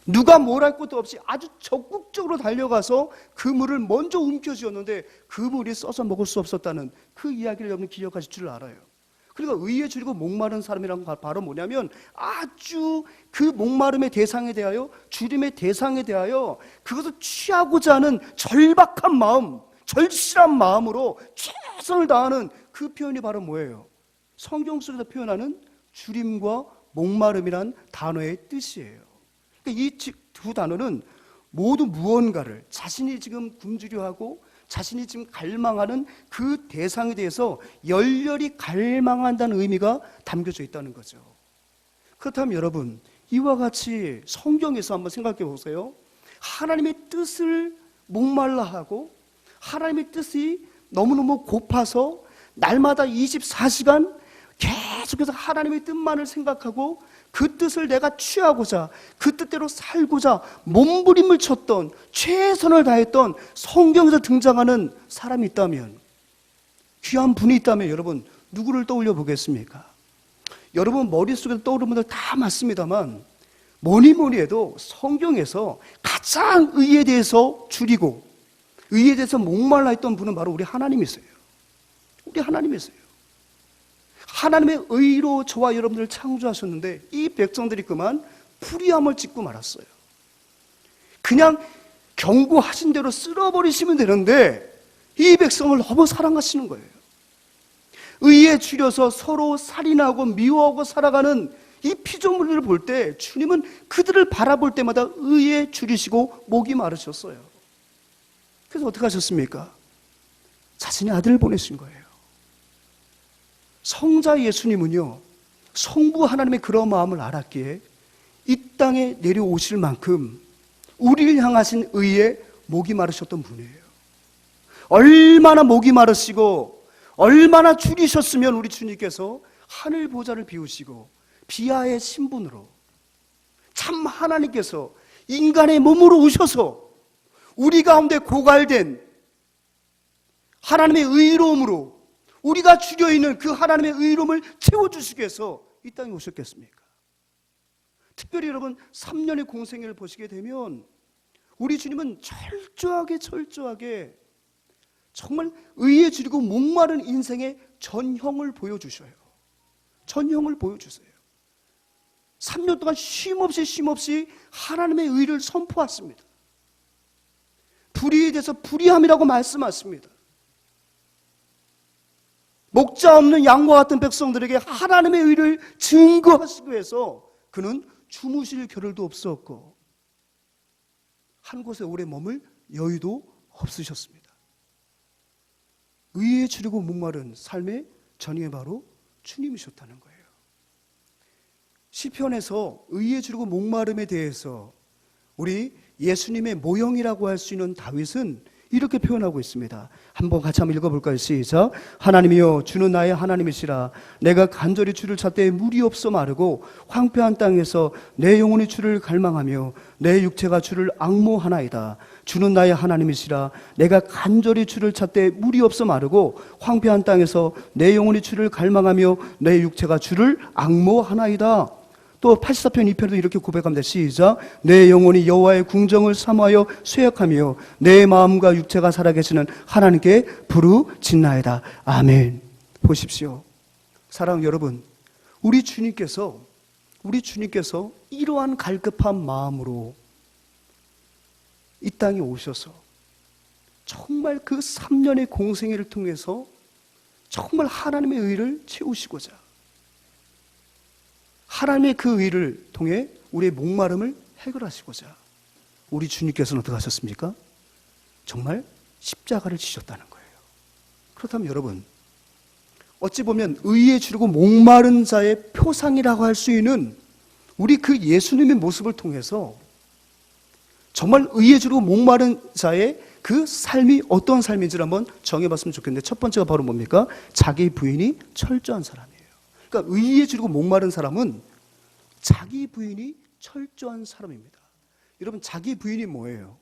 누가 뭘 할 것도 없이 아주 적극적으로 달려가서 그 물을 먼저 움켜쥐었는데 그 물이 써서 먹을 수 없었다는 그 이야기를 여러분 기억하실 줄 알아요. 그러니까 의에 줄이고 목마른 사람이란 건 바로 뭐냐면 아주 그 목마름의 대상에 대하여, 줄임의 대상에 대하여 그것을 취하고자 하는 절박한 마음, 절실한 마음으로 최선을 다하는 그 표현이 바로 뭐예요? 성경 속에서 표현하는 줄임과 목마름이란 단어의 뜻이에요. 그러니까 이 두 단어는 모두 무언가를 자신이 지금 굶주려 하고 자신이 지금 갈망하는 그 대상에 대해서 열렬히 갈망한다는 의미가 담겨져 있다는 거죠. 그렇다면 여러분, 이와 같이 성경에서 한번 생각해 보세요. 하나님의 뜻을 목말라 하고 하나님의 뜻이 너무너무 고파서 날마다 24시간 계속해서 하나님의 뜻만을 생각하고 그 뜻을 내가 취하고자, 그 뜻대로 살고자 몸부림을 쳤던, 최선을 다했던 성경에서 등장하는 사람이 있다면, 귀한 분이 있다면 여러분 누구를 떠올려 보겠습니까? 여러분 머릿속에 떠오르는 분들 다 맞습니다만 뭐니 해도 성경에서 가장 의에 대해서 줄이고 의에 대해서 목말라 했던 분은 바로 우리 하나님이세요. 우리 하나님이세요. 하나님의 의로 저와 여러분들을 창조하셨는데 이 백성들이 그만 불의함을 짓고 말았어요. 그냥 경고하신 대로 쓸어버리시면 되는데 이 백성을 너무 사랑하시는 거예요. 의에 줄여서 서로 살인하고 미워하고 살아가는 이 피조물들을 볼 때 주님은 그들을 바라볼 때마다 의에 줄이시고 목이 마르셨어요. 그래서 어떻게 하셨습니까? 자신의 아들을 보내신 거예요. 성자 예수님은요, 성부 하나님의 그런 마음을 알았기에 이 땅에 내려오실 만큼 우리를 향하신 의에 목이 마르셨던 분이에요. 얼마나 목이 마르시고 얼마나 줄이셨으면 우리 주님께서 하늘 보좌를 비우시고 비하의 신분으로 참 하나님께서 인간의 몸으로 오셔서 우리 가운데 고갈된 하나님의 의로움으로 우리가 줄여있는 그 하나님의 의로움을 채워주시기 위해서 이 땅에 오셨겠습니까? 특별히 여러분 3년의 공생애를 보시게 되면 우리 주님은 철저하게 정말 의에 줄이고 목마른 인생의 전형을 보여주셔요. 전형을 보여주세요. 3년 동안 쉼없이 하나님의 의를 선포했습니다. 불의에 대해서 불의함이라고 말씀하십니다. 목자 없는 양과 같은 백성들에게 하나님의 의를 증거하시기 위해서 그는 주무실 겨를도 없었고 한 곳에 오래 머물 여유도 없으셨습니다. 의에 줄이고 목마른 삶의 전형이 바로 주님이셨다는 거예요. 시편에서 의에 줄이고 목마름에 대해서 우리 예수님의 모형이라고 할 수 있는 다윗은 이렇게 표현하고 있습니다. 한번 같이 한번 읽어볼까요? 시작. 하나님이여 주는 나의 하나님이시라. 내가 간절히 주를 찾되 물이 없어 마르고 황폐한 땅에서 내 영혼이 주를 갈망하며 내 육체가 주를 앙모하나이다. 주는 나의 하나님이시라. 내가 간절히 주를 찾되 물이 없어 마르고 황폐한 땅에서 내 영혼이 주를 갈망하며 내 육체가 주를 앙모하나이다. 또 84편 2편에도 이렇게 고백합니다. 시작. 내 영혼이 여호와의 궁정을 사모하여 쇠약하며 내 마음과 육체가 살아계시는 하나님께 부르짖나이다. 아멘. 보십시오. 사랑하는 여러분, 우리 주님께서 이러한 갈급한 마음으로 이 땅에 오셔서 정말 그 3년의 공생애를 통해서 정말 하나님의 의를 채우시고자 하나님의 그 의를 통해 우리의 목마름을 해결하시고자 우리 주님께서는 어떻게 하셨습니까? 정말 십자가를 지셨다는 거예요. 그렇다면 여러분, 어찌 보면 의에 줄이고 목마른 자의 표상이라고 할 수 있는 우리 그 예수님의 모습을 통해서 정말 의에 줄이고 목마른 자의 그 삶이 어떤 삶인지를 한번 정해봤으면 좋겠는데, 첫 번째가 바로 뭡니까? 자기 부인이 철저한 사람이에요. 그러니까 의에 줄이고 목마른 사람은 자기 부인이 철저한 사람입니다. 여러분, 자기 부인이 뭐예요?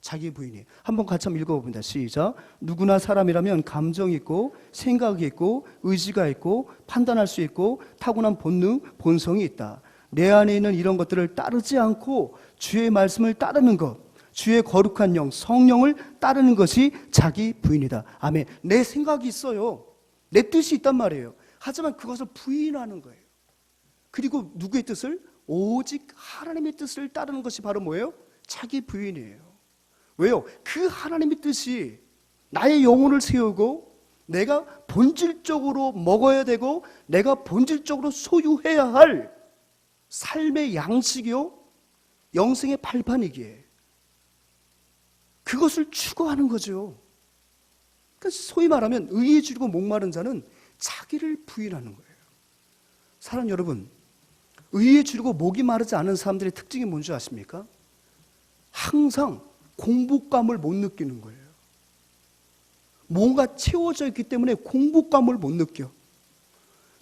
자기 부인이 한번 같이 한번 읽어봅니다. 시작. 누구나 사람이라면 감정이 있고 생각이 있고 의지가 있고 판단할 수 있고 타고난 본능, 본성이 있다. 내 안에 있는 이런 것들을 따르지 않고 주의 말씀을 따르는 것, 주의 거룩한 영, 성령을 따르는 것이 자기 부인이다. 아멘. 내 생각이 있어요. 내 뜻이 있단 말이에요. 하지만 그것을 부인하는 거예요. 그리고 누구의 뜻을? 오직 하나님의 뜻을 따르는 것이 바로 뭐예요? 자기 부인이에요. 왜요? 그 하나님의 뜻이 나의 영혼을 세우고 내가 본질적으로 먹어야 되고 내가 본질적으로 소유해야 할 삶의 양식이요, 영생의 발판이기에 그것을 추구하는 거죠. 그러니까 소위 말하면 의에 줄이고 목마른 자는 자기를 부인하는 거예요. 사랑 여러분, 의에 줄이고 목이 마르지 않은 사람들의 특징이 뭔지 아십니까? 항상 공복감을 못 느끼는 거예요. 뭔가 채워져 있기 때문에 공복감을 못 느껴.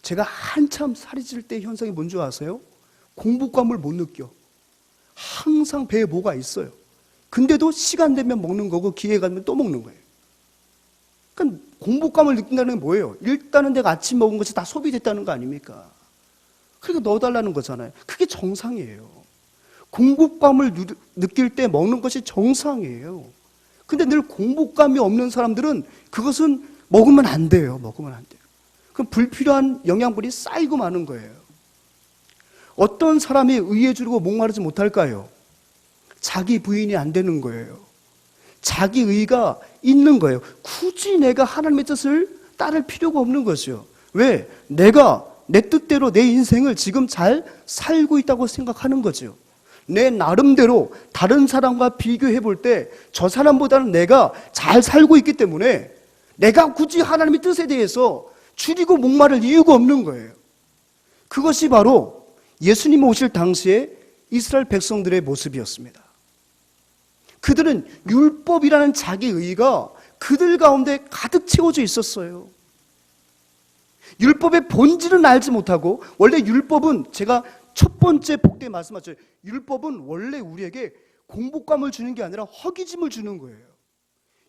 제가 한참 살이 찔 때 현상이 뭔지 아세요? 공복감을 못 느껴. 항상 배에 뭐가 있어요. 근데도 시간 되면 먹는 거고 기회가 되면 또 먹는 거예요. 그러니까 공복감을 느낀다는 게 뭐예요? 일단은 내가 아침 먹은 것이 다 소비됐다는 거 아닙니까? 그러니까 넣어달라는 거잖아요. 그게 정상이에요. 공복감을 느낄 때 먹는 것이 정상이에요. 근데 늘 공복감이 없는 사람들은 그것은 먹으면 안 돼요. 먹으면 안 돼요. 그럼 불필요한 영양분이 쌓이고 마는 거예요. 어떤 사람이 의에 줄이고 목마르지 못할까요? 자기 부인이 안 되는 거예요. 자기 의가 있는 거예요. 굳이 내가 하나님의 뜻을 따를 필요가 없는 것이요. 왜? 내가 내 뜻대로 내 인생을 지금 잘 살고 있다고 생각하는 거죠. 내 나름대로 다른 사람과 비교해 볼 때 저 사람보다는 내가 잘 살고 있기 때문에 내가 굳이 하나님의 뜻에 대해서 줄이고 목마를 이유가 없는 거예요. 그것이 바로 예수님 오실 당시에 이스라엘 백성들의 모습이었습니다. 그들은 율법이라는 자기 의가 그들 가운데 가득 채워져 있었어요. 율법의 본질은 알지 못하고, 원래 율법은 제가 첫 번째 복되에 말씀하셨죠. 율법은 원래 우리에게 공복감을 주는 게 아니라 허기짐을 주는 거예요.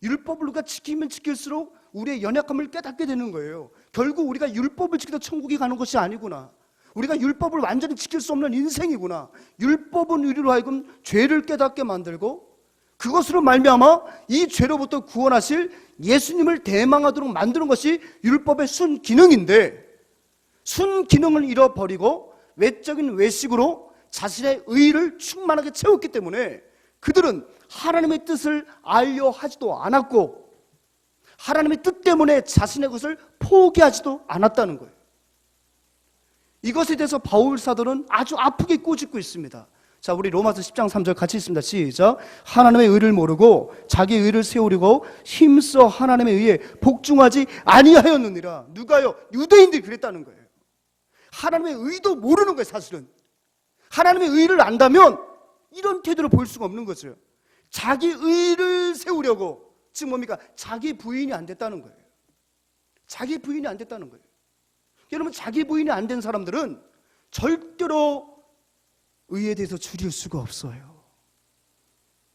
율법을 우리가 지키면 지킬수록 우리의 연약함을 깨닫게 되는 거예요. 결국 우리가 율법을 지키다 천국에 가는 것이 아니구나. 우리가 율법을 완전히 지킬 수 없는 인생이구나. 율법은 우리로 하여금 죄를 깨닫게 만들고 그것으로 말미암아 이 죄로부터 구원하실 예수님을 대망하도록 만드는 것이 율법의 순기능인데, 순기능을 잃어버리고 외적인 외식으로 자신의 의를 충만하게 채웠기 때문에 그들은 하나님의 뜻을 알려 하지도 않았고 하나님의 뜻 때문에 자신의 것을 포기하지도 않았다는 거예요. 이것에 대해서 바울 사도는 아주 아프게 꼬집고 있습니다. 자, 우리 로마서 10장 3절 같이 읽습니다. 시작. 하나님의 의를 모르고 자기 의를 세우려고 힘써 하나님의 의에 복종하지 아니하였느니라. 누가요? 유대인들이 그랬다는 거예요. 하나님의 의도 모르는 거예요. 사실은 하나님의 의를 안다면 이런 태도를 볼 수가 없는 거죠. 자기 의를 세우려고, 지금 뭡니까? 자기 부인이 안 됐다는 거예요. 자기 부인이 안 됐다는 거예요. 여러분, 자기 부인이 안 된 사람들은 절대로 의에 대해서 줄일 수가 없어요.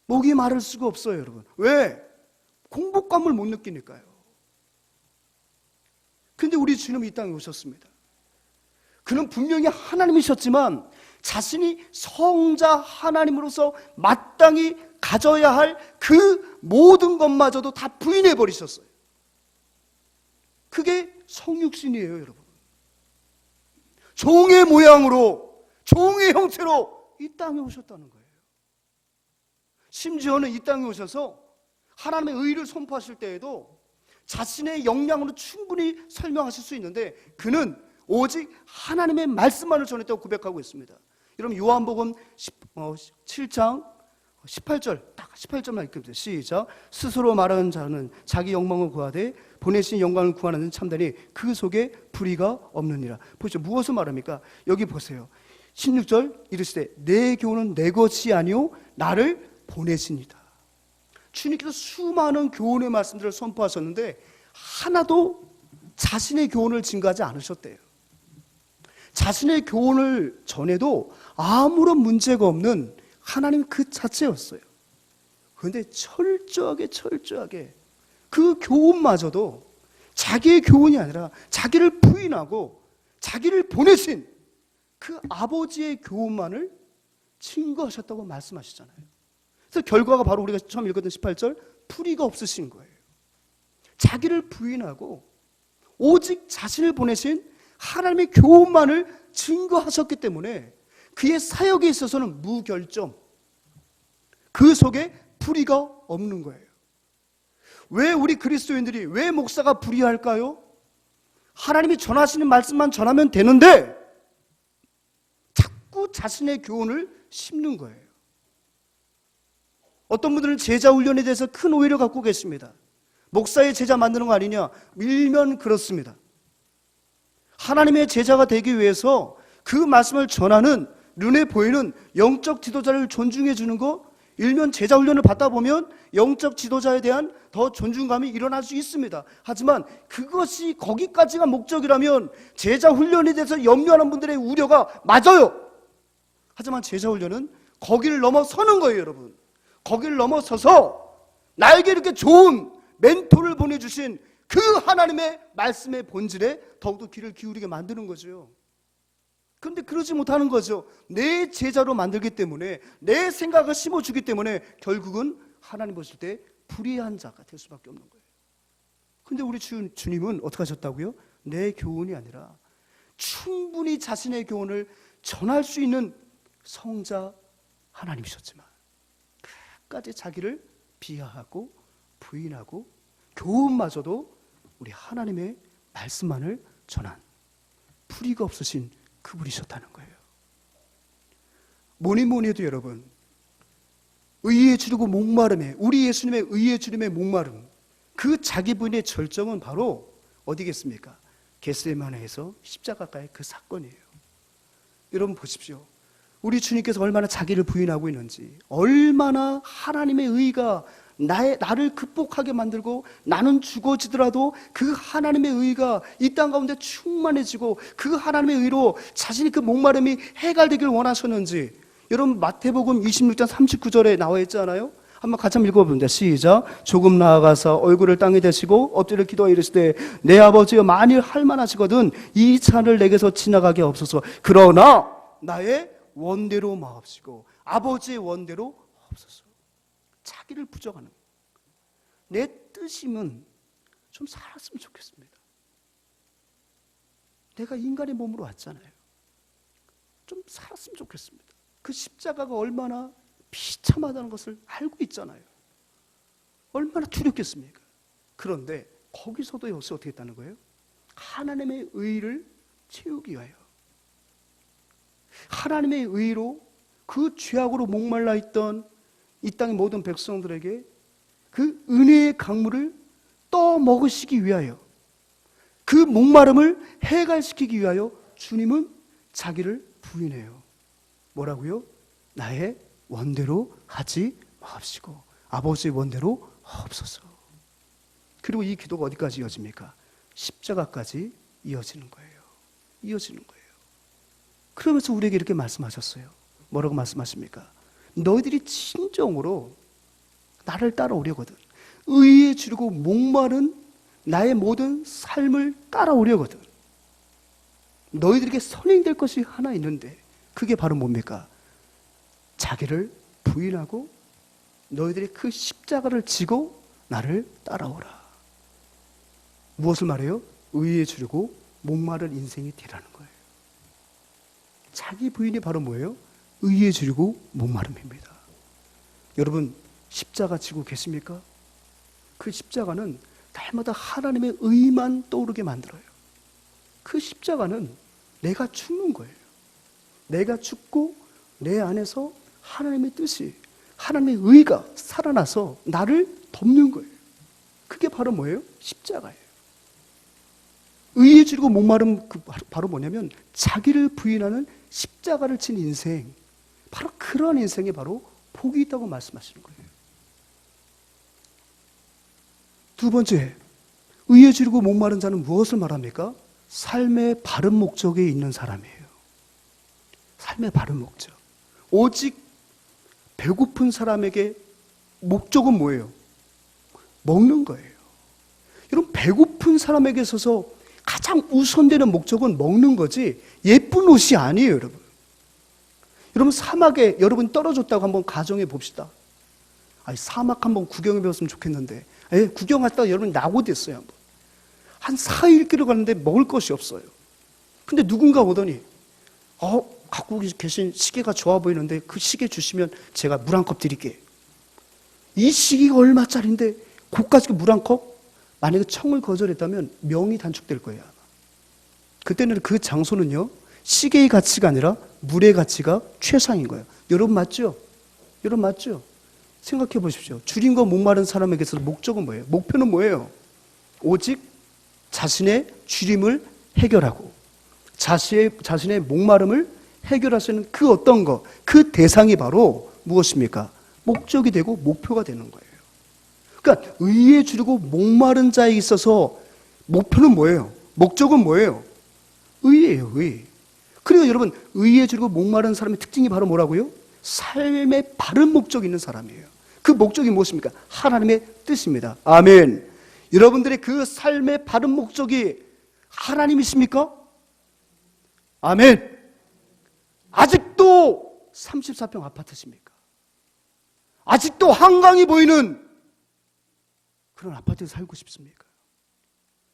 목이 마를 수가 없어요, 여러분. 왜? 공복감을 못 느끼니까요. 근데 우리 주님이 이 땅에 오셨습니다. 그는 분명히 하나님이셨지만 자신이 성자 하나님으로서 마땅히 가져야 할 그 모든 것마저도 다 부인해 버리셨어요. 그게 성육신이에요, 여러분. 종의 모양으로, 종의 형태로 이 땅에 오셨다는 거예요. 심지어는 이 땅에 오셔서 하나님의 의를 선포하실 때에도 자신의 역량으로 충분히 설명하실 수 있는데 그는 오직 하나님의 말씀만을 전했다고 고백하고 있습니다. 여러분, 요한복음 7장 18절, 딱 18절만 읽습니다. 시작. 스스로 말하는 자는 자기 영광을 구하되 보내신 영광을 구하는 참다니 그 속에 불의가 없느니라. 보시죠. 무엇을 말합니까? 여기 보세요. 16절 이르시되 내 교훈은 내 것이 아니요 나를 보내십니다. 주님께서 수많은 교훈의 말씀들을 선포하셨는데 하나도 자신의 교훈을 증거하지 않으셨대요. 자신의 교훈을 전해도 아무런 문제가 없는 하나님 그 자체였어요. 그런데 철저하게 그 교훈마저도 자기의 교훈이 아니라 자기를 부인하고 자기를 보내신 그 아버지의 교훈만을 증거하셨다고 말씀하시잖아요. 그래서 결과가 바로 우리가 처음 읽었던 18절, 불의가 없으신 거예요. 자기를 부인하고 오직 자신을 보내신 하나님의 교훈만을 증거하셨기 때문에 그의 사역에 있어서는 무결점, 그 속에 불의가 없는 거예요. 왜 우리 그리스도인들이, 왜 목사가 불의할까요? 하나님이 전하시는 말씀만 전하면 되는데 자꾸 자신의 교훈을 심는 거예요. 어떤 분들은 제자 훈련에 대해서 큰 오해를 갖고 계십니다. 목사의 제자 만드는 거 아니냐? 일면 그렇습니다. 하나님의 제자가 되기 위해서 그 말씀을 전하는 눈에 보이는 영적 지도자를 존중해 주는 거, 일면 제자 훈련을 받다 보면 영적 지도자에 대한 더 존중감이 일어날 수 있습니다. 하지만 그것이 거기까지가 목적이라면 제자 훈련에 대해서 염려하는 분들의 우려가 맞아요. 하지만 제자 훈련은 거기를 넘어서는 거예요, 여러분. 거기를 넘어서서 나에게 이렇게 좋은 멘토를 보내주신 그 하나님의 말씀의 본질에 더욱더 귀를 기울이게 만드는 거죠. 그런데 그러지 못하는 거죠. 내 제자로 만들기 때문에, 내 생각을 심어주기 때문에 결국은 하나님 보실 때 불의한 자가 될 수밖에 없는 거예요. 그런데 우리 주님은 어떻게 하셨다고요? 내 교훈이 아니라 충분히 자신의 교훈을 전할 수 있는 성자 하나님이셨지만 끝까지 자기를 비하하고 부인하고 교훈마저도 우리 하나님의 말씀만을 전한 불의가 없으신 그분이셨다는 거예요. 뭐니 해도 여러분, 의에 주르고 목마름에, 우리 예수님의 의에 주름의 목마름, 그 자기 부인의 절정은 바로 어디겠습니까? 겟세마네에서 십자가가의 그 사건이에요. 여러분 보십시오. 우리 주님께서 얼마나 자기를 부인하고 있는지, 얼마나 하나님의 의가 나를 극복하게 만들고 나는 죽어지더라도 그 하나님의 의가 이 땅 가운데 충만해지고 그 하나님의 의로 자신이 그 목마름이 해결되기를 원하셨는지, 여러분 마태복음 26장 39절에 나와 있잖아요. 한번 같이 한번 읽어봅니다. 시작. 조금 나아가서 얼굴을 땅에 대시고 엎드려 기도하여 이르시되 내 아버지여 만일 할만하시거든 이 잔을 내게서 지나가게 없소서. 그러나 나의 원대로 마옵시고 아버지의 원대로 없소서. 자기를 부정하는, 내 뜻이면 좀 살았으면 좋겠습니다. 내가 인간의 몸으로 왔잖아요. 좀 살았으면 좋겠습니다. 그 십자가가 얼마나 비참하다는 것을 알고 있잖아요. 얼마나 두렵겠습니까? 그런데 거기서도 역시 어떻게 했다는 거예요? 하나님의 의를 채우기 위하여, 하나님의 의로 그 죄악으로 목말라 있던 이 땅의 모든 백성들에게 그 은혜의 강물을 떠먹으시기 위하여, 그 목마름을 해갈시키기 위하여 주님은 자기를 부인해요. 뭐라고요? 나의 원대로 하지 마옵시고 아버지의 원대로 없소서. 그리고 이 기도가 어디까지 이어집니까? 십자가까지 이어지는 거예요. 이어지는 거예요. 그러면서 우리에게 이렇게 말씀하셨어요. 뭐라고 말씀하십니까? 너희들이 진정으로 나를 따라오려거든, 의에 주르고 목마른 나의 모든 삶을 따라오려거든, 너희들에게 선행될 것이 하나 있는데 그게 바로 뭡니까? 자기를 부인하고 너희들이 그 십자가를 지고 나를 따라오라. 무엇을 말해요? 의에 주르고 목마른 인생이 되라는 거예요. 자기 부인이 바로 뭐예요? 의에 주르고 목마름입니다. 여러분 십자가 지고 계십니까? 그 십자가는 날마다 하나님의 의만 떠오르게 만들어요. 그 십자가는 내가 죽는 거예요. 내가 죽고 내 안에서 하나님의 뜻이, 하나님의 의가 살아나서 나를 덮는 거예요. 그게 바로 뭐예요? 십자가예요. 의에 주르고 목마름, 바로 뭐냐면 자기를 부인하는 십자가를 친 인생, 바로 그런 인생에 바로 복이 있다고 말씀하시는 거예요. 두 번째, 의에 주르고 목마른 자는 무엇을 말합니까? 삶의 바른 목적에 있는 사람이에요. 삶의 바른 목적. 오직 배고픈 사람에게 목적은 뭐예요? 먹는 거예요. 여러분 배고픈 사람에게 있어서 가장 우선되는 목적은 먹는 거지 예쁜 옷이 아니에요, 여러분. 여러분 사막에 여러분 떨어졌다고 한번 가정해 봅시다. 아니, 사막 한번 구경해 봤으면 좋겠는데, 구경하다가 여러분 낙오됐어요. 한 4일 길을 가는데 먹을 것이 없어요. 근데 누군가 오더니 갖고 계신 시계가 좋아 보이는데 그 시계 주시면 제가 물 한 컵 드릴게요. 이 시계가 얼마짜린데 고가지고 물 한 컵? 만약에 청을 거절했다면 명이 단축될 거예요. 아마. 그때는 그 장소는요, 시계의 가치가 아니라 물의 가치가 최상인 거예요. 여러분 맞죠? 여러분 맞죠? 생각해 보십시오. 주림과 목마른 사람에게서 목적은 뭐예요? 목표는 뭐예요? 오직 자신의 주림을 해결하고 자신의 목마름을 해결할 수 있는 그 어떤 것, 그 대상이 바로 무엇입니까? 목적이 되고 목표가 되는 거예요. 그러니까 의에 주리고 목마른 자에 있어서 목표는 뭐예요? 목적은 뭐예요? 의예요, 의. 그리고 여러분, 의에 주리고 목마른 사람의 특징이 바로 뭐라고요? 삶의 바른 목적이 있는 사람이에요. 그 목적이 무엇입니까? 하나님의 뜻입니다. 아멘. 여러분들의 그 삶의 바른 목적이 하나님이십니까? 아멘. 아직도 34평 아파트십니까? 아직도 한강이 보이는 그런 아파트에 살고 싶습니까?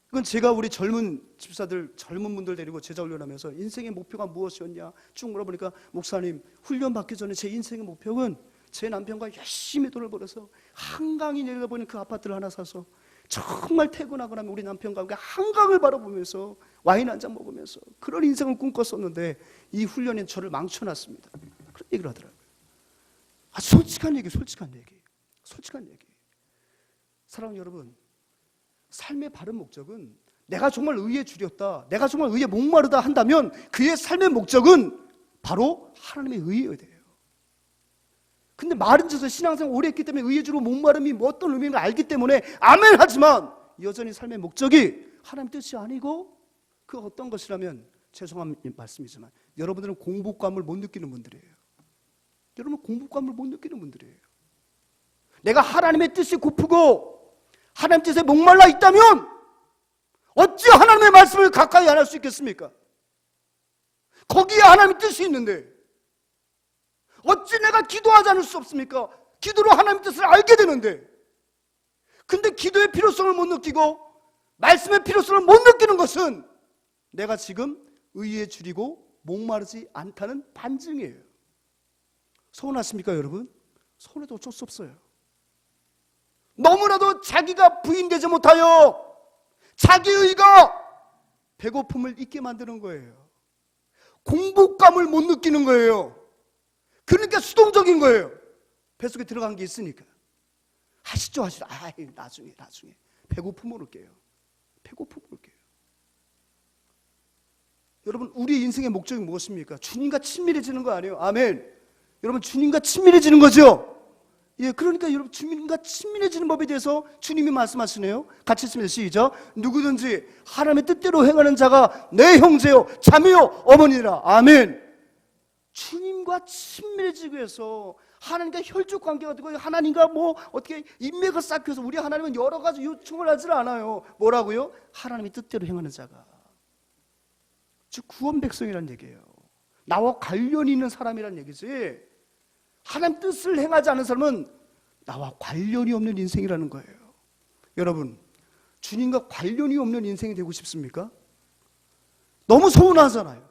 이건 제가 우리 젊은 집사들, 젊은 분들 데리고 제자 훈련하면서 인생의 목표가 무엇이었냐 쭉 물어보니까, 목사님, 훈련 받기 전에 제 인생의 목표는 제 남편과 열심히 돈을 벌어서 한강이 내려다보는 그 아파트를 하나 사서 정말 퇴근하고 나면 우리 남편과 함께 한강을 바라보면서 와인 한잔 먹으면서 그런 인생을 꿈꿨었는데 이 훈련이 저를 망쳐놨습니다. 그런 얘기를 하더라고요. 아주 솔직한 얘기. 사랑하는 여러분, 삶의 바른 목적은 내가 정말 의에 주렸다, 내가 정말 의에 목마르다 한다면 그의 삶의 목적은 바로 하나님의 의여야 돼요. 근데 말은 져서 신앙생활 오래 했기 때문에 의에 주고 목마름이 뭐 어떤 의미인가 알기 때문에 아멘 하지만 여전히 삶의 목적이 하나님 뜻이 아니고 그 어떤 것이라면 죄송한 말씀이지만 여러분들은 공복감을 못 느끼는 분들이에요. 여러분 공복감을 못 느끼는 분들이에요. 내가 하나님의 뜻이 고프고 하나님 뜻에 목말라 있다면 어찌 하나님의 말씀을 가까이 안 할 수 있겠습니까? 거기에 하나님의 뜻이 있는데 어찌 내가 기도하지 않을 수 없습니까? 기도로 하나님의 뜻을 알게 되는데, 근데 기도의 필요성을 못 느끼고 말씀의 필요성을 못 느끼는 것은 내가 지금 의에 줄이고 목마르지 않다는 반증이에요. 서운하십니까 여러분? 서운해도 어쩔 수 없어요. 너무나도 자기가 부인되지 못하여 자기 의가 배고픔을 잊게 만드는 거예요. 공복감을 못 느끼는 거예요. 그러니까 수동적인 거예요. 뱃속에 들어간 게 있으니까. 하시죠. 나중에 배고픔을 올게요. 여러분, 우리 인생의 목적이 무엇입니까? 주님과 친밀해지는 거 아니에요? 아멘. 여러분, 주님과 친밀해지는 거죠? 예, 그러니까 여러분, 주님과 친밀해지는 법에 대해서 주님이 말씀하시네요. 같이 읽습니다. 시작. 누구든지 하나님의 뜻대로 행하는 자가 내 형제요 자매요 어머니라. 아멘. 주님과 친밀해지기 위해서 하나님과 혈족 관계가 되고 하나님과 뭐 어떻게 인맥을 쌓기 위해서 우리 하나님은 여러 가지 요청을 하질 않아요. 뭐라고요? 하나님의 뜻대로 행하는 자가, 즉 구원 백성이라는 얘기예요. 나와 관련이 있는 사람이라는 얘기지, 하나님 뜻을 행하지 않은 사람은 나와 관련이 없는 인생이라는 거예요. 여러분, 주님과 관련이 없는 인생이 되고 싶습니까? 너무 서운하잖아요.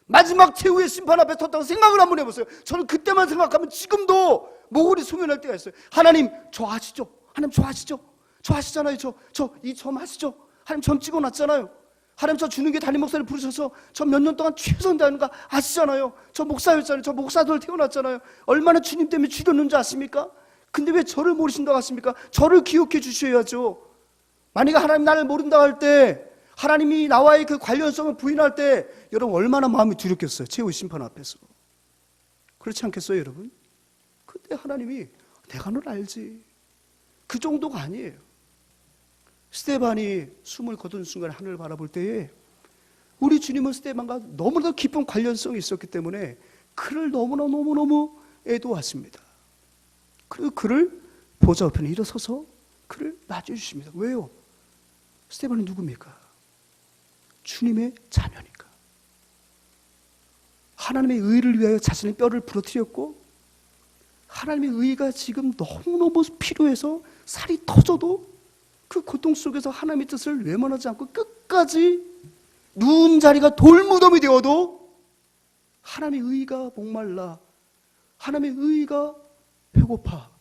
마지막 최후의 심판 앞에 섰다고 생각을 한번 해보세요. 저는 그때만 생각하면 지금도 모골이 소멸할 때가 있어요. 하나님 저 아시죠? 하나님 저 아시죠? 저 아시잖아요. 저 이 점 아시죠? 하나님 점 찍어놨잖아요. 하나님 저 주는 게 담임 목사를 부르셔서 저 몇 년 동안 최선 다하는 거 아시잖아요. 저 목사였잖아요. 저 목사들 태어났잖아요. 얼마나 주님 때문에 줄였는지 아십니까? 근데 왜 저를 모르신다고 하십니까? 저를 기억해 주셔야죠. 만약에 하나님 나를 모른다고 할 때, 하나님이 나와의 그 관련성을 부인할 때 여러분 얼마나 마음이 두렵겠어요. 최후의 심판 앞에서. 그렇지 않겠어요 여러분? 근데 하나님이 내가 널 알지, 그 정도가 아니에요. 스데반이 숨을 거둔 순간 하늘을 바라볼 때에 우리 주님은 스데반과 너무나도 깊은 관련성이 있었기 때문에 그를 너무너무 애도하십니다. 그리고 그를 보좌 옆에 일어서서 그를 맞이해주십니다. 왜요? 스데반이 누굽니까? 주님의 자녀니까. 하나님의 의를 위하여 자신의 뼈를 부러뜨렸고, 하나님의 의가 지금 너무너무 필요해서 살이 터져도 그 고통 속에서 하나님의 뜻을 외면하지 않고 끝까지 누운 자리가 돌무덤이 되어도 하나님의 의가 목말라, 하나님의 의가 배고파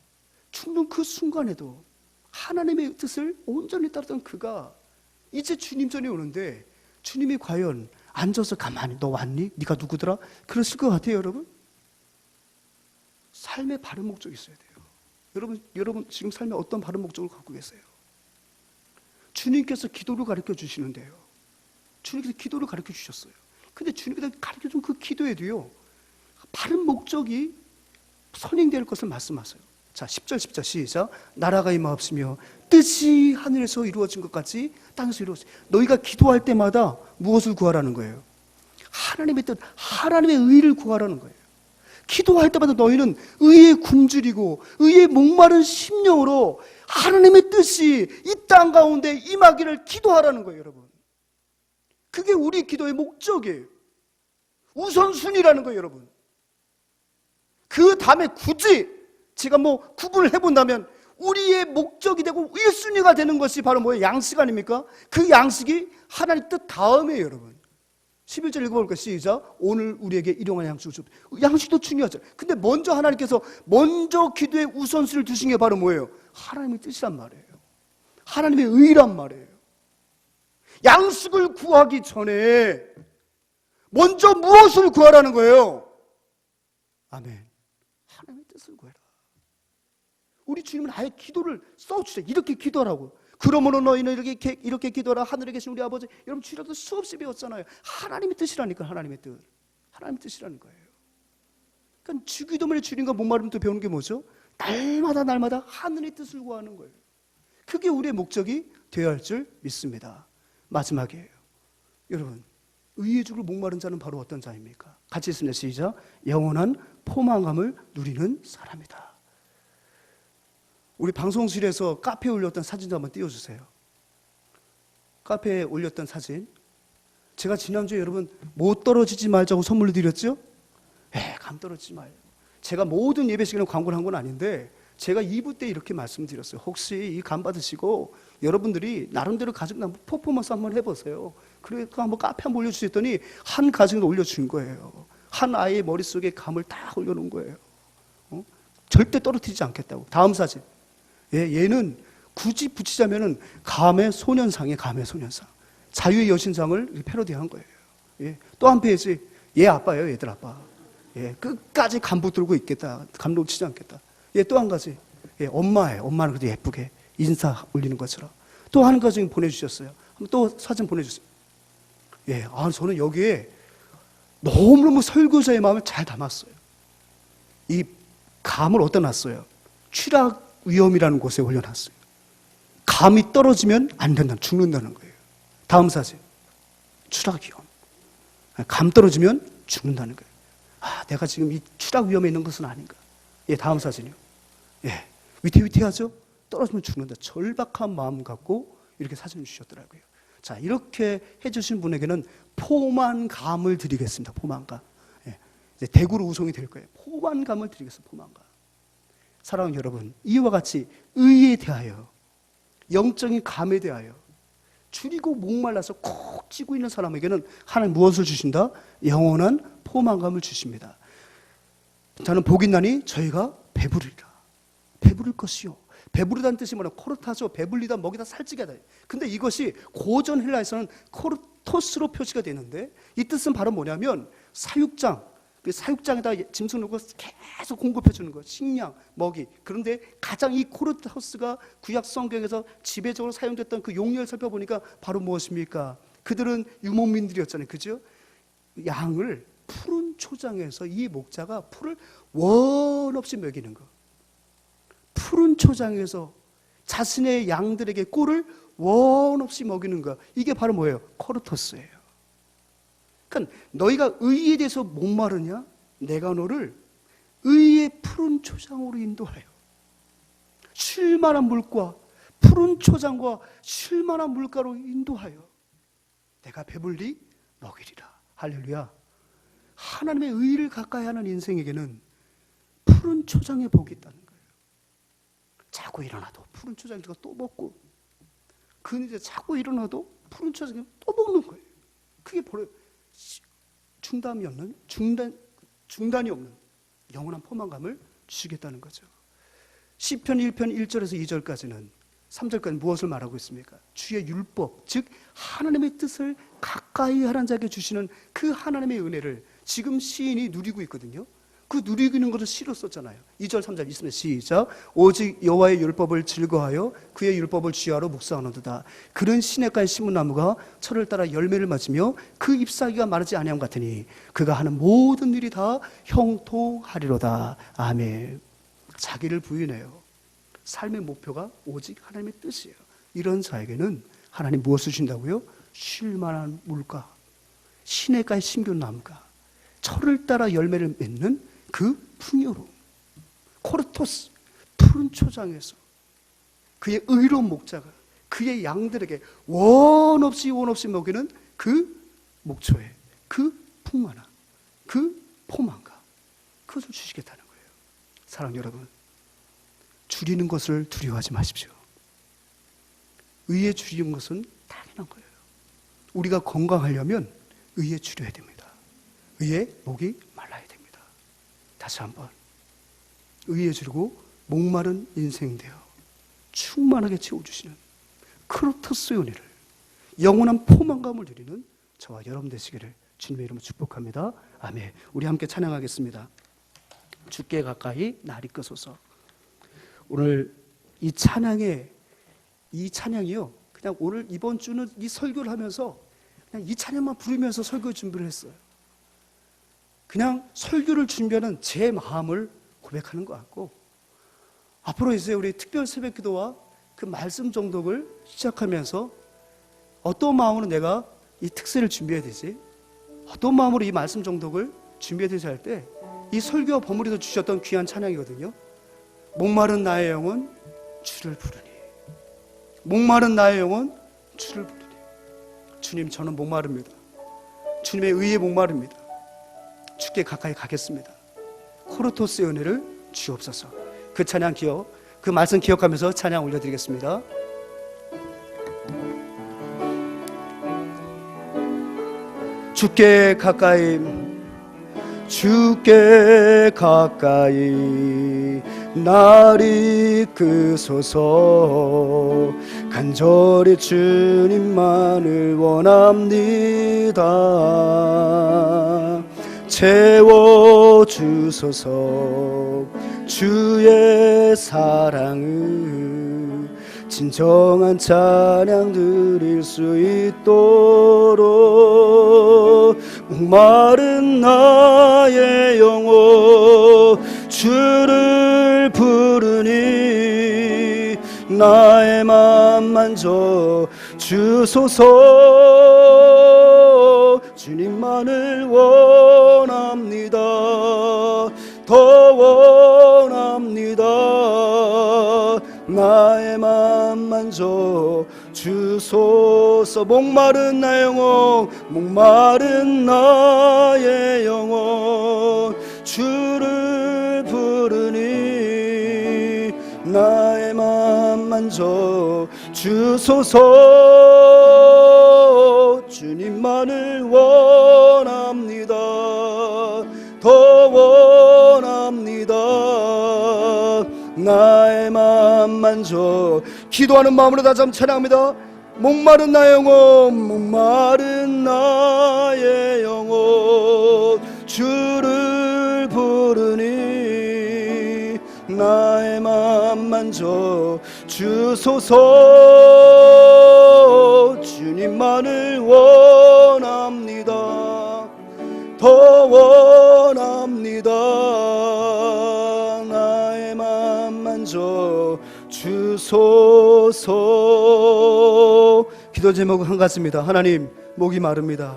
죽는 그 순간에도 하나님의 뜻을 온전히 따르던 그가 이제 주님 전에 오는데 주님이 과연 앉아서 가만히 너 왔니? 네가 누구더라? 그러실 것 같아요, 여러분? 삶의 바른 목적이 있어야 돼요. 여러분 지금 삶에 어떤 바른 목적을 갖고 계세요? 주님께서 기도를 가르쳐 주시는데요. 주님께서 기도를 가르쳐 주셨어요. 근데 주님께서 가르쳐 준 그 기도에도요, 바른 목적이 선행될 것을 말씀하세요. 자, 10절 10절 시작. 나라가 임하옵시며 뜻이 하늘에서 이루어진 것 같이 땅에서 이루어지. 너희가 기도할 때마다 무엇을 구하라는 거예요? 하나님의 뜻, 하나님의 의를 구하라는 거예요. 기도할 때마다 너희는 의에 굶주리고 의에 목마른 심령으로 하나님의 뜻이 이 땅 가운데 임하기를 기도하라는 거예요, 여러분. 그게 우리 기도의 목적이에요. 우선순위라는 거예요, 여러분. 그 다음에 굳이 제가 구분을 해본다면 우리의 목적이 되고 1순위가 되는 것이 바로 뭐예요? 양식 아닙니까? 그 양식이 하나님 뜻 다음이에요, 여러분. 11절 읽어볼까요? 시작. 오늘 우리에게 일용할 양식을 주. 양식도 중요하죠. 근데 먼저 하나님께서 먼저 기도의 우선순위를 두신 게 바로 뭐예요? 하나님의 뜻이란 말이에요. 하나님의 의란 말이에요. 양식을 구하기 전에 먼저 무엇을 구하라는 거예요? 아멘. 하나님의 뜻을 구해라. 우리 주님은 아예 기도를 써주세요. 이렇게 기도하라고. 그러므로 너희는 이렇게 기도하라. 하늘에 계신 우리 아버지. 여러분 주일학교 수없이 배웠잖아요. 하나님의 뜻이라니까. 하나님의 뜻. 하나님의 뜻이라는 거예요. 그러니까 주기도문에 주님과 목마름도 배우는 게 뭐죠? 날마다 하늘의 뜻을 구하는 거예요. 그게 우리의 목적이 되어야 할 줄 믿습니다. 마지막이에요. 여러분, 의에 죽을 목마른 자는 바로 어떤 자입니까? 같이 있습니다. 시작. 영원한 포만감을 누리는 사람이다. 우리 방송실에서 카페에 올렸던 사진도 한번 띄워주세요. 카페에 올렸던 사진. 제가 지난주에 여러분 못 떨어지지 말자고 선물로 드렸죠? 감 떨어지지 마요. 제가 모든 예배 시간에 광고를 한 건 아닌데 제가 2부 때 이렇게 말씀드렸어요. 혹시 이 감 받으시고 여러분들이 나름대로 가족 퍼포먼스 한번 해보세요. 그러니까 한번 카페 한번 올려주셨더니 한 가정을 올려준 거예요. 한 아이의 머릿속에 감을 딱 올려놓은 거예요. 절대 떨어뜨리지 않겠다고. 다음 사진. 얘는 굳이 붙이자면은 감의 소년상이에요. 감의 소년상. 자유의 여신상을 패러디한 거예요. 또 한 페이지. 얘 아빠예요. 얘들 아빠. 끝까지 감 붙들고 있겠다. 감 놓치지 않겠다. 또 한 가지. 엄마예요. 엄마는 그래도 예쁘게 인사 올리는 것처럼. 또 한 가지 보내주셨어요. 또 사진 보내주세요. 저는 여기에 너무너무 설교자의 마음을 잘 담았어요. 이 감을 어디다 놨어요? 취락 위험이라는 곳에 올려놨어요. 감이 떨어지면 안 된다. 죽는다는 거예요. 다음 사진. 추락 위험. 감 떨어지면 죽는다는 거예요. 내가 지금 이 추락 위험에 있는 것은 아닌가. 다음 사진이요. 위태위태하죠? 떨어지면 죽는다. 절박한 마음 갖고 이렇게 사진을 주셨더라고요. 자, 이렇게 해주신 분에게는 포만감을 드리겠습니다. 포만감. 이제 대구로 우송이 될 거예요. 포만감을 드리겠습니다. 포만감. 사랑하는 여러분, 이와 같이 의에 대하여, 영적인 감에 대하여 줄이고 목말라서 콕 찌고 있는 사람에게는 하나님 무엇을 주신다? 영원한 포만감을 주십니다. 저는 복이 나니 저희가 배부르리라. 배부를 것이요. 배부르다는 뜻이 뭐냐? 코르타죠. 배불리다, 먹이다, 살찌게 하다. 근데 이것이 고전 헬라에서는 코르토스로 표시가 되는데 이 뜻은 바로 뭐냐면 사육장. 그 사육장에다 짐승 놓고 계속 공급해 주는 거예요. 식량, 먹이. 그런데 가장 이 코르토스가 구약 성경에서 지배적으로 사용됐던 그 용례를 살펴보니까 바로 무엇입니까? 그들은 유목민들이었잖아요. 그죠? 양을 푸른 초장에서 이 목자가 풀을 원 없이 먹이는 거. 푸른 초장에서 자신의 양들에게 꿀을 원 없이 먹이는 거. 이게 바로 뭐예요? 코르토스예요. 그러니까 너희가 의에 대해서 목마르냐? 내가 너를 의의 푸른 초장으로 인도하여 쉴만한 물과 푸른 초장과 쉴만한 물가로 인도하여 내가 배불리 먹이리라. 할렐루야. 하나님의 의를 가까이 하는 인생에게는 푸른 초장의 복이 있다는 거예요. 자고 일어나도 푸른 초장에서 또 먹고, 그 이제 자고 일어나도 푸른 초장에 또 먹는 거예요. 중단이 없는 영원한 포만감을 주시겠다는 거죠. 시편 1편 1절에서 2절까지는 3절까지 무엇을 말하고 있습니까? 주의 율법, 즉 하나님의 뜻을 가까이 하는 자에게 주시는 그 하나님의 은혜를 지금 시인이 누리고 있거든요. 그 누리고 있는 것을 시로 썼잖아요. 2절 3절 있으면 시작. 오직 여호와의 율법을 즐거워하여 그의 율법을 주야로 묵상하노도다. 그런 시냇가의 시문나무가 철을 따라 열매를 맺으며 그 잎사귀가 마르지 아니함 같으니 그가 하는 모든 일이 다 형통하리로다. 아멘. 자기를 부인해요. 삶의 목표가 오직 하나님의 뜻이에요. 이런 자에게는 하나님 무엇을 주신다고요? 쉴만한 물가, 시냇가의 심겨나무가 철을 따라 열매를 맺는 그 풍요로움, 코르토스 푸른 초장에서 그의 의로운 목자가 그의 양들에게 원 없이 먹이는 그 목초에 그 풍만함, 그 포만감, 그것을 주시겠다는 거예요. 사랑하는 여러분, 줄이는 것을 두려워하지 마십시오. 의에 줄이는 것은 당연한 거예요. 우리가 건강하려면 의에 줄여야 됩니다. 의에 목이 말라야 됩니다. 다시 한번, 의에 줄이고 목마른 인생 되어 충만하게 채워주시는 크로토스의 은혜를, 영원한 포만감을 누리는 저와 여러분 되시기를 주님의 이름으로 축복합니다. 아멘. 우리 함께 찬양하겠습니다. 주께 가까이 날 이끄소서. 오늘 이 찬양이요, 그냥 오늘 이번 주는 이 설교를 하면서 그냥 이 찬양만 부르면서 설교 준비를 했어요. 그냥 설교를 준비하는 제 마음을 고백하는 것 같고, 앞으로 이제 우리 특별 새벽 기도와 그 말씀 정독을 시작하면서 어떤 마음으로 내가 이 특세를 준비해야 되지, 어떤 마음으로 이 말씀 정독을 준비해야 되지 할 때 이 설교와 버무리도 주셨던 귀한 찬양이거든요. 목마른 나의 영혼 주를 부르니, 목마른 나의 영혼 주를 부르니. 주님, 저는 목마릅니다. 주님의 의에 목마릅니다. 주께 가까이 가겠습니다. 코르토스의 은혜를 주옵소서. 그 찬양 그 말씀 기억하면서 찬양 올려드리겠습니다. 주께 가까이 날 이끄소서. 간절히 주님만을 원합니다. 채워주소서. 주의 사랑을 진정한 찬양 드릴 수 있도록 목마른 나의 영혼 주를 부르니 나의 맘 만져 주소서. 주님만을 원합니다. 더 원합니다. 나의 맘 만져 주소서. 목마른 나의 영혼, 목마른 나의 영혼 주를 부르니 나의 맘 만져 주소서. 주님만을 원합니다. 더 원합니다. 나의 맘 만져. 기도하는 마음으로 다시 한번 찬양합니다. 목마른 나의 영혼, 목마른 나의 영혼 주를 부르니 나의 맘 만져 주소서. 주님만을 원합니다. 더 원합니다. 나의 맘 만져 주소서. 기도 제목은 한 가지입니다. 하나님, 목이 마릅니다.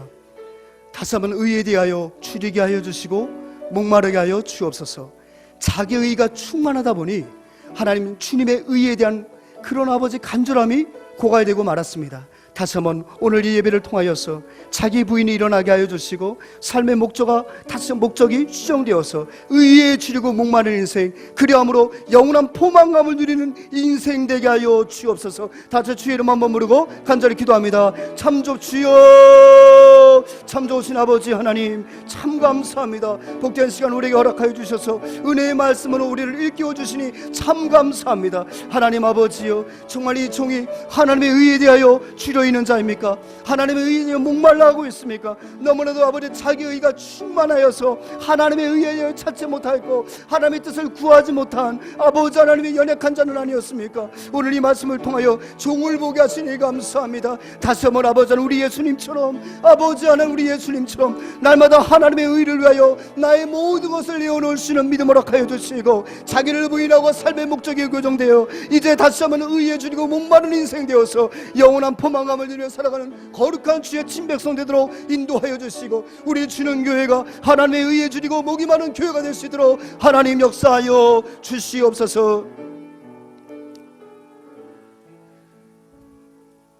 다시 한번 의에 대하여 줄이게 하여 주시고 목마르게 하여 주옵소서. 자기 의가 충만하다 보니 하나님, 주님의 의에 대한 그런 아버지 간절함이 고갈되고 말았습니다. 다시 한번 오늘 이 예배를 통하여서 자기 부인이 일어나게 하여 주시고 삶의 목적이 수정되어서 의에 줄이고 목마른 인생, 그리함으로 영원한 포만감을 누리는 인생 되게 하여 주옵소서. 다시 주의 이름 한번 부르고 간절히 기도합니다. 참좋 주여, 참 좋으신 아버지 하나님 참 감사합니다. 복된 시간 우리에게 허락하여 주셔서 은혜의 말씀으로 우리를 일깨워 주시니 참 감사합니다. 하나님 아버지여, 정말 이 종이 하나님의 의에 대하여 주려 있는 자입니까? 하나님의 의에 대하여 목말라 하고 있습니까? 너무나도 아버지 자기 의가 충만하여서 하나님의 의에 대하여 찾지 못하였고 하나님의 뜻을 구하지 못한 아버지 하나님의 연약한 자는 아니었습니까? 오늘 이 말씀을 통하여 종을 보게 하시니 감사합니다. 다시 한번 아버지 하나님, 우리 예수님처럼, 아버지 하나님 우리 예수님처럼 날마다 하나님의 의를 위하여 나의 모든 것을 내어놓을 수 있는 믿음 허락하여 주시고, 자기를 부인하고 삶의 목적에 교정되어 이제 다시 한번 의에 줄이고 목마른 인생 되어서 영원한 포만감을 누리며 살아가는 거룩한 주의 친백성 되도록 인도하여 주시고, 우리 주는 교회가 하나님의 의에 줄이고 목이 마른 교회가 될 수 있도록 하나님 역사하여 주시옵소서.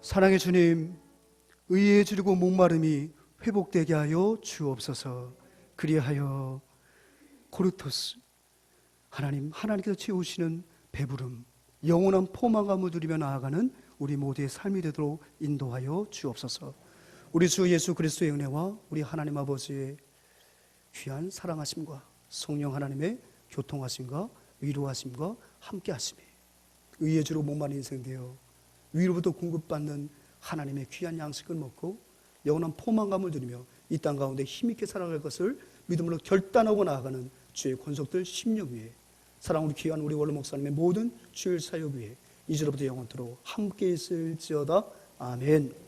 사랑의 주님, 의에 줄이고 목마름이 회복되게 하여 주옵소서. 그리하여 코르토스 하나님, 하나님께서 채우시는 배부름, 영원한 포만감을 누리며 나아가는 우리 모두의 삶이 되도록 인도하여 주옵소서. 우리 주 예수 그리스도의 은혜와 우리 하나님 아버지의 귀한 사랑하심과 성령 하나님의 교통하심과 위로하심과 함께하심이 의에 주로 목마른 인생 되어 위로부터 공급받는 하나님의 귀한 양식을 먹고 영원한 포만감을 누리며 이 땅 가운데 힘있게 살아갈 것을 믿음으로 결단하고 나아가는 주의 권속들 10년 위에 사랑 우리 귀한 우리 원로 목사님의 모든 주일 사역 위에 이제로부터 영원토록 함께 있을지어다. 아멘.